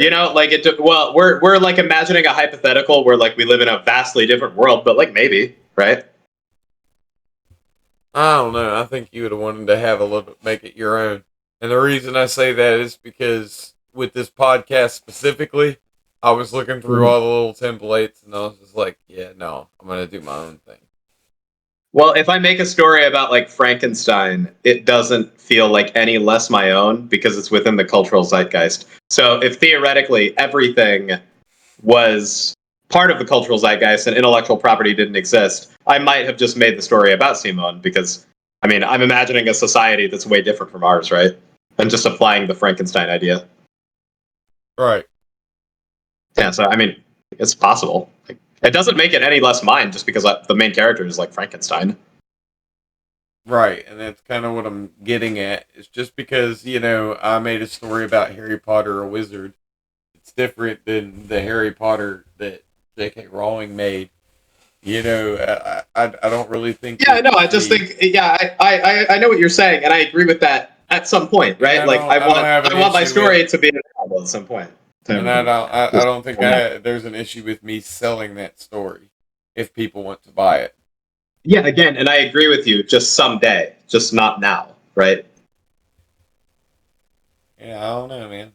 Well, we're like imagining a hypothetical where like we live in a vastly different world, but like maybe, right? I don't know. I think you would have wanted to have a little bit, make it your own. And the reason I say that is because with this podcast specifically, I was looking through all the little templates, and I was just like, yeah, no, I'm gonna do my own thing. Well, if I make a story about like Frankenstein, it doesn't feel like any less my own because it's within the cultural zeitgeist. So if theoretically everything was part of the cultural zeitgeist and intellectual property didn't exist, I might have just made the story about Simon because, I mean, I'm imagining a society that's way different from ours, right? And just applying the Frankenstein idea. Right. Yeah, so I mean, it's possible. Like, it doesn't make it any less mine just because the main character is like Frankenstein. Right, and that's kind of what I'm getting at. It's just because, I made a story about Harry Potter, a wizard. It's different than the Harry Potter that J.K. Rowling made. I don't really think... Yeah, no, I just think... Yeah, I know what you're saying, and I agree with that at some point, right? I want my story to be novel at some point. And I don't think there's an issue with me selling that story if people want to buy it. Yeah, again, and I agree with you. Just someday, just not now, right? Yeah, I don't know, man.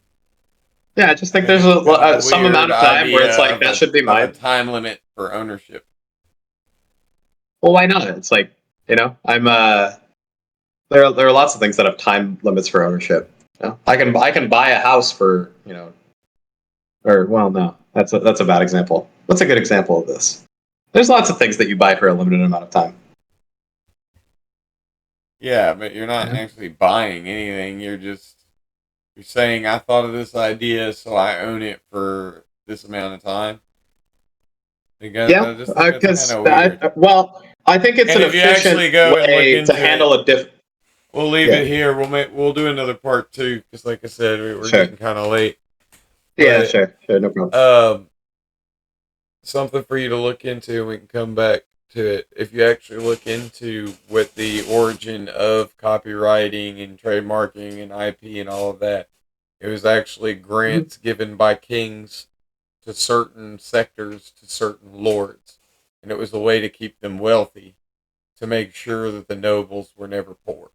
Yeah, I just think there's some amount of time where it's like that should be mine. A time limit for ownership. Well, why not? It's like I'm there are lots of things that have time limits for ownership. I can buy a house for or well, no, that's a bad example. What's a good example of this? There's lots of things that you buy for a limited amount of time. Yeah, but you're not actually buying anything. You're saying, I thought of this idea, so I own it for this amount of time. Because I think it's an efficient way to handle a different. We'll leave it here. We'll do another part 2 because, like I said, we're getting kind of late. Yeah, but, sure, no problem. Something for you to look into, and we can come back to it. If you actually look into what the origin of copywriting and trademarking and IP and all of that, it was actually grants given by kings to certain sectors, to certain lords. And it was a way to keep them wealthy, to make sure that the nobles were never poor.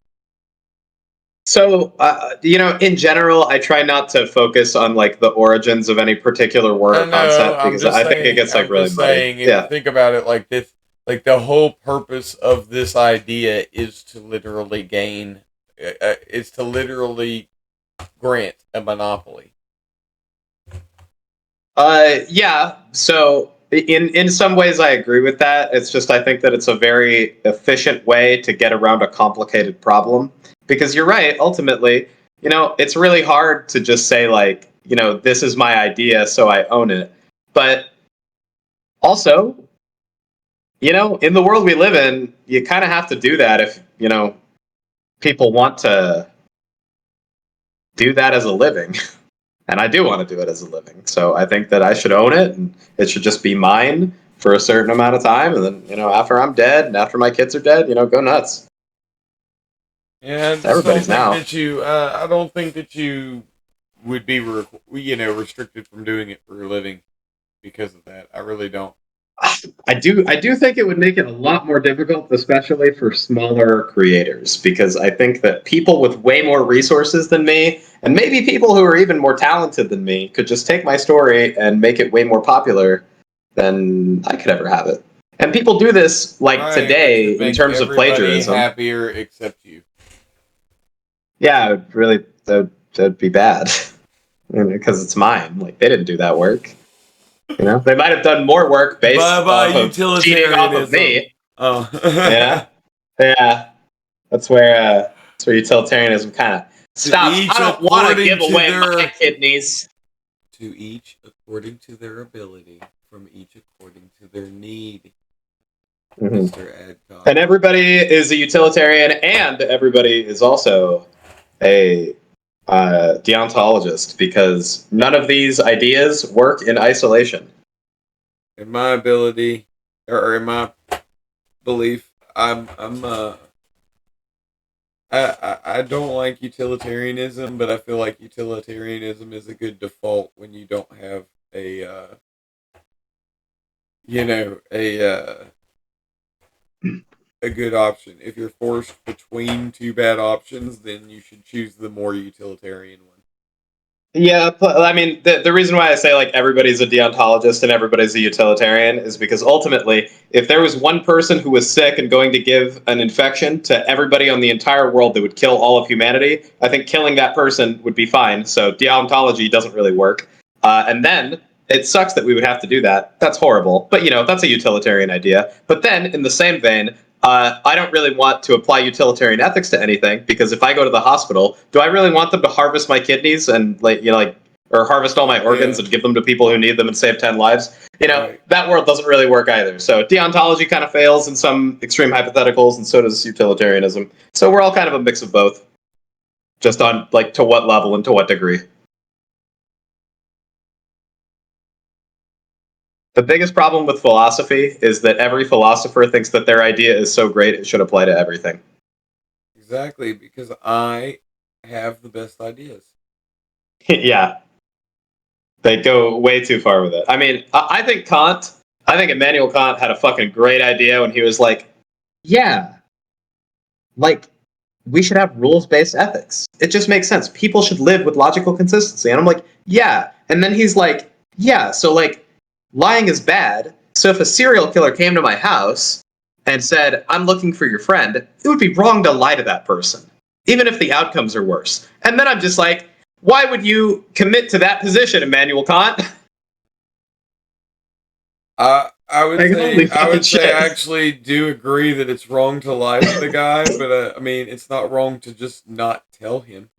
So, in general, I try not to focus on like the origins of any particular word or concept because I think it gets like really muddy. Yeah. Think about it like this: like the whole purpose of this idea is to literally grant a monopoly. Yeah. So, in some ways, I agree with that. It's just I think that it's a very efficient way to get around a complicated problem. Because you're right, ultimately, it's really hard to just say, like, this is my idea, so I own it. But also, in the world we live in, you kind of have to do that if, people want to do that as a living. And I do want to do it as a living. So I think that I should own it, and it should just be mine for a certain amount of time. And then, you know, after I'm dead and after my kids are dead, you know, go nuts. Yeah, I just Everybody's don't think now. that you. I don't think that you would be, restricted from doing it for a living because of that. I really don't. I do think it would make it a lot more difficult, especially for smaller creators, because I think that people with way more resources than me, and maybe people who are even more talented than me, could just take my story and make it way more popular than I could ever have it. And people do this like Right, today which would in make terms of everybody plagiarism. happier except you. Yeah, it would really that'd be bad. Because it's mine. Like, they didn't do that work. You know, they might have done more work based Bye-bye off of cheating off of me. Oh. Yeah, yeah. That's where utilitarianism kind of stops. each I don't want to according give to away their- my kidneys. To each according to their ability, from each according to their need. Mr. Adcock. And everybody is a utilitarian, and everybody is also a deontologist, because none of these ideas work in isolation. In my ability, or in my belief, I don't like utilitarianism, but I feel like utilitarianism is a good default when you don't have a good option. If you're forced between two bad options, then you should choose the more utilitarian one. Yeah, I mean, the reason why I say like everybody's a deontologist and everybody's a utilitarian is because ultimately, if there was one person who was sick and going to give an infection to everybody on the entire world that would kill all of humanity, I think killing that person would be fine. So deontology doesn't really work. And then it sucks that we would have to do that. That's horrible. But, you know, that's a utilitarian idea. But then, in the same vein, I don't really want to apply utilitarian ethics to anything, because if I go to the hospital, do I really want them to harvest my kidneys and or harvest all my organs and give them to people who need them and save 10 lives? You know, Right. that world doesn't really work either. So deontology kind of fails in some extreme hypotheticals, and so does utilitarianism. So we're all kind of a mix of both, just on like to what level and to what degree. The biggest problem with philosophy is that every philosopher thinks that their idea is so great it should apply to everything. Exactly, because I have the best ideas. Yeah. They go way too far with it. I mean, I think Immanuel Kant had a fucking great idea when he was like, yeah, like, we should have rules-based ethics. It just makes sense. People should live with logical consistency. And I'm like, yeah. And then he's like, yeah, so like, lying is bad. So if a serial killer came to my house and said, I'm looking for your friend, it would be wrong to lie to that person, even if the outcomes are worse. And then I'm just like, why would you commit to that position, Immanuel Kant? I would Like, holy say fucking shit. I actually do agree that it's wrong to lie to the guy, but I mean, it's not wrong to just not tell him.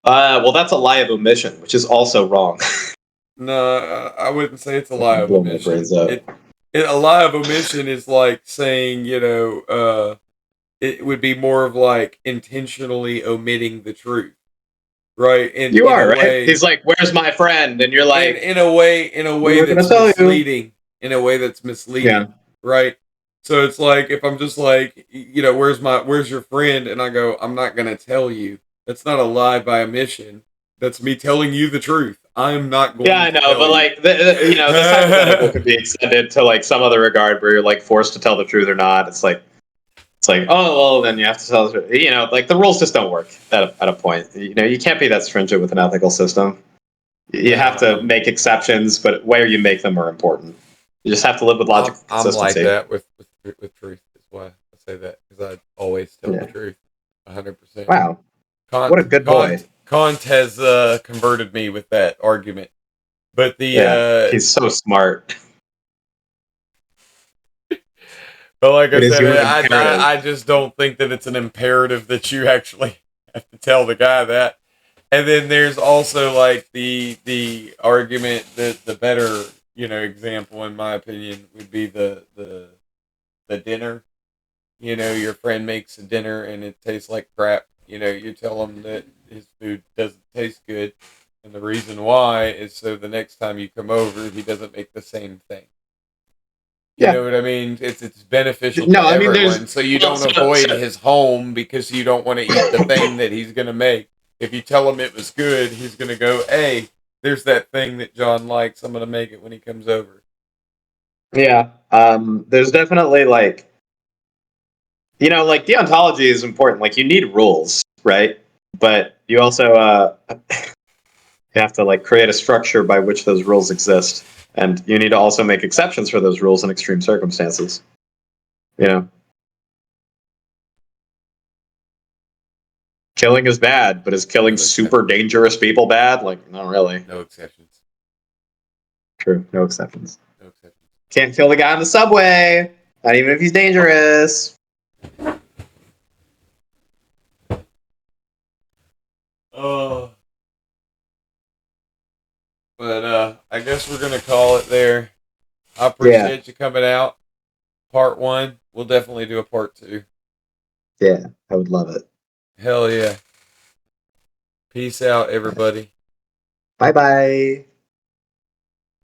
Well, that's a lie of omission, which is also wrong. No, I wouldn't say it's a lie of Blow my omission. brains out. A lie of omission is like saying, it would be more of like intentionally omitting the truth, right? You are, right? He's like, "Where's my friend?" And you're like, in a way "We're gonna that's tell you." misleading. In a way that's misleading, Yeah. right? So it's like if I'm just like, where's your friend? And I go, I'm not gonna tell you. That's not a lie by omission. That's me telling you the truth. I'm not going. Yeah, I know, to tell but you. like, this hypothetical could be extended to like some other regard where you're like forced to tell the truth or not. It's like, oh well, then you have to tell the truth. You know, like the rules just don't work at a point. You know, you can't be that stringent with an ethical system. You have to make exceptions, but where you make them are important. You just have to live with logic and I'm like consistency. that with truth. That's why I say that, because I always tell the truth, 100%. Wow, what a good boy. Kant has converted me with that argument, but he's so smart. But like I It is said, your imperative. I just don't think that it's an imperative that you actually have to tell the guy that. And then there's also like the argument that the better example in my opinion would be the dinner. Your friend makes a dinner and it tastes like crap. you tell him that his food doesn't taste good, and the reason why is so the next time you come over, he doesn't make the same thing. You Yeah. know what I mean? It's beneficial No, to I mean, everyone, there's- so you well, don't so- avoid so- his home because you don't want to eat the thing that he's gonna make. If you tell him it was good, he's gonna go, "Hey, there's that thing that John likes. I'm gonna make it when he comes over." Yeah. There's definitely like, like deontology is important. Like you need rules, right? But you also you have to like create a structure by which those rules exist, and you need to also make exceptions for those rules in extreme circumstances. Killing is bad, but is killing super dangerous people bad? Like, not really. No exceptions. True, no exceptions. No exceptions. Can't kill the guy on the subway, not even if he's dangerous. Oh. But I guess we're gonna call it there. I appreciate you coming out. Part 1. We'll definitely do a part 2. Yeah, I would love it. Hell yeah. Peace out, everybody. Bye bye.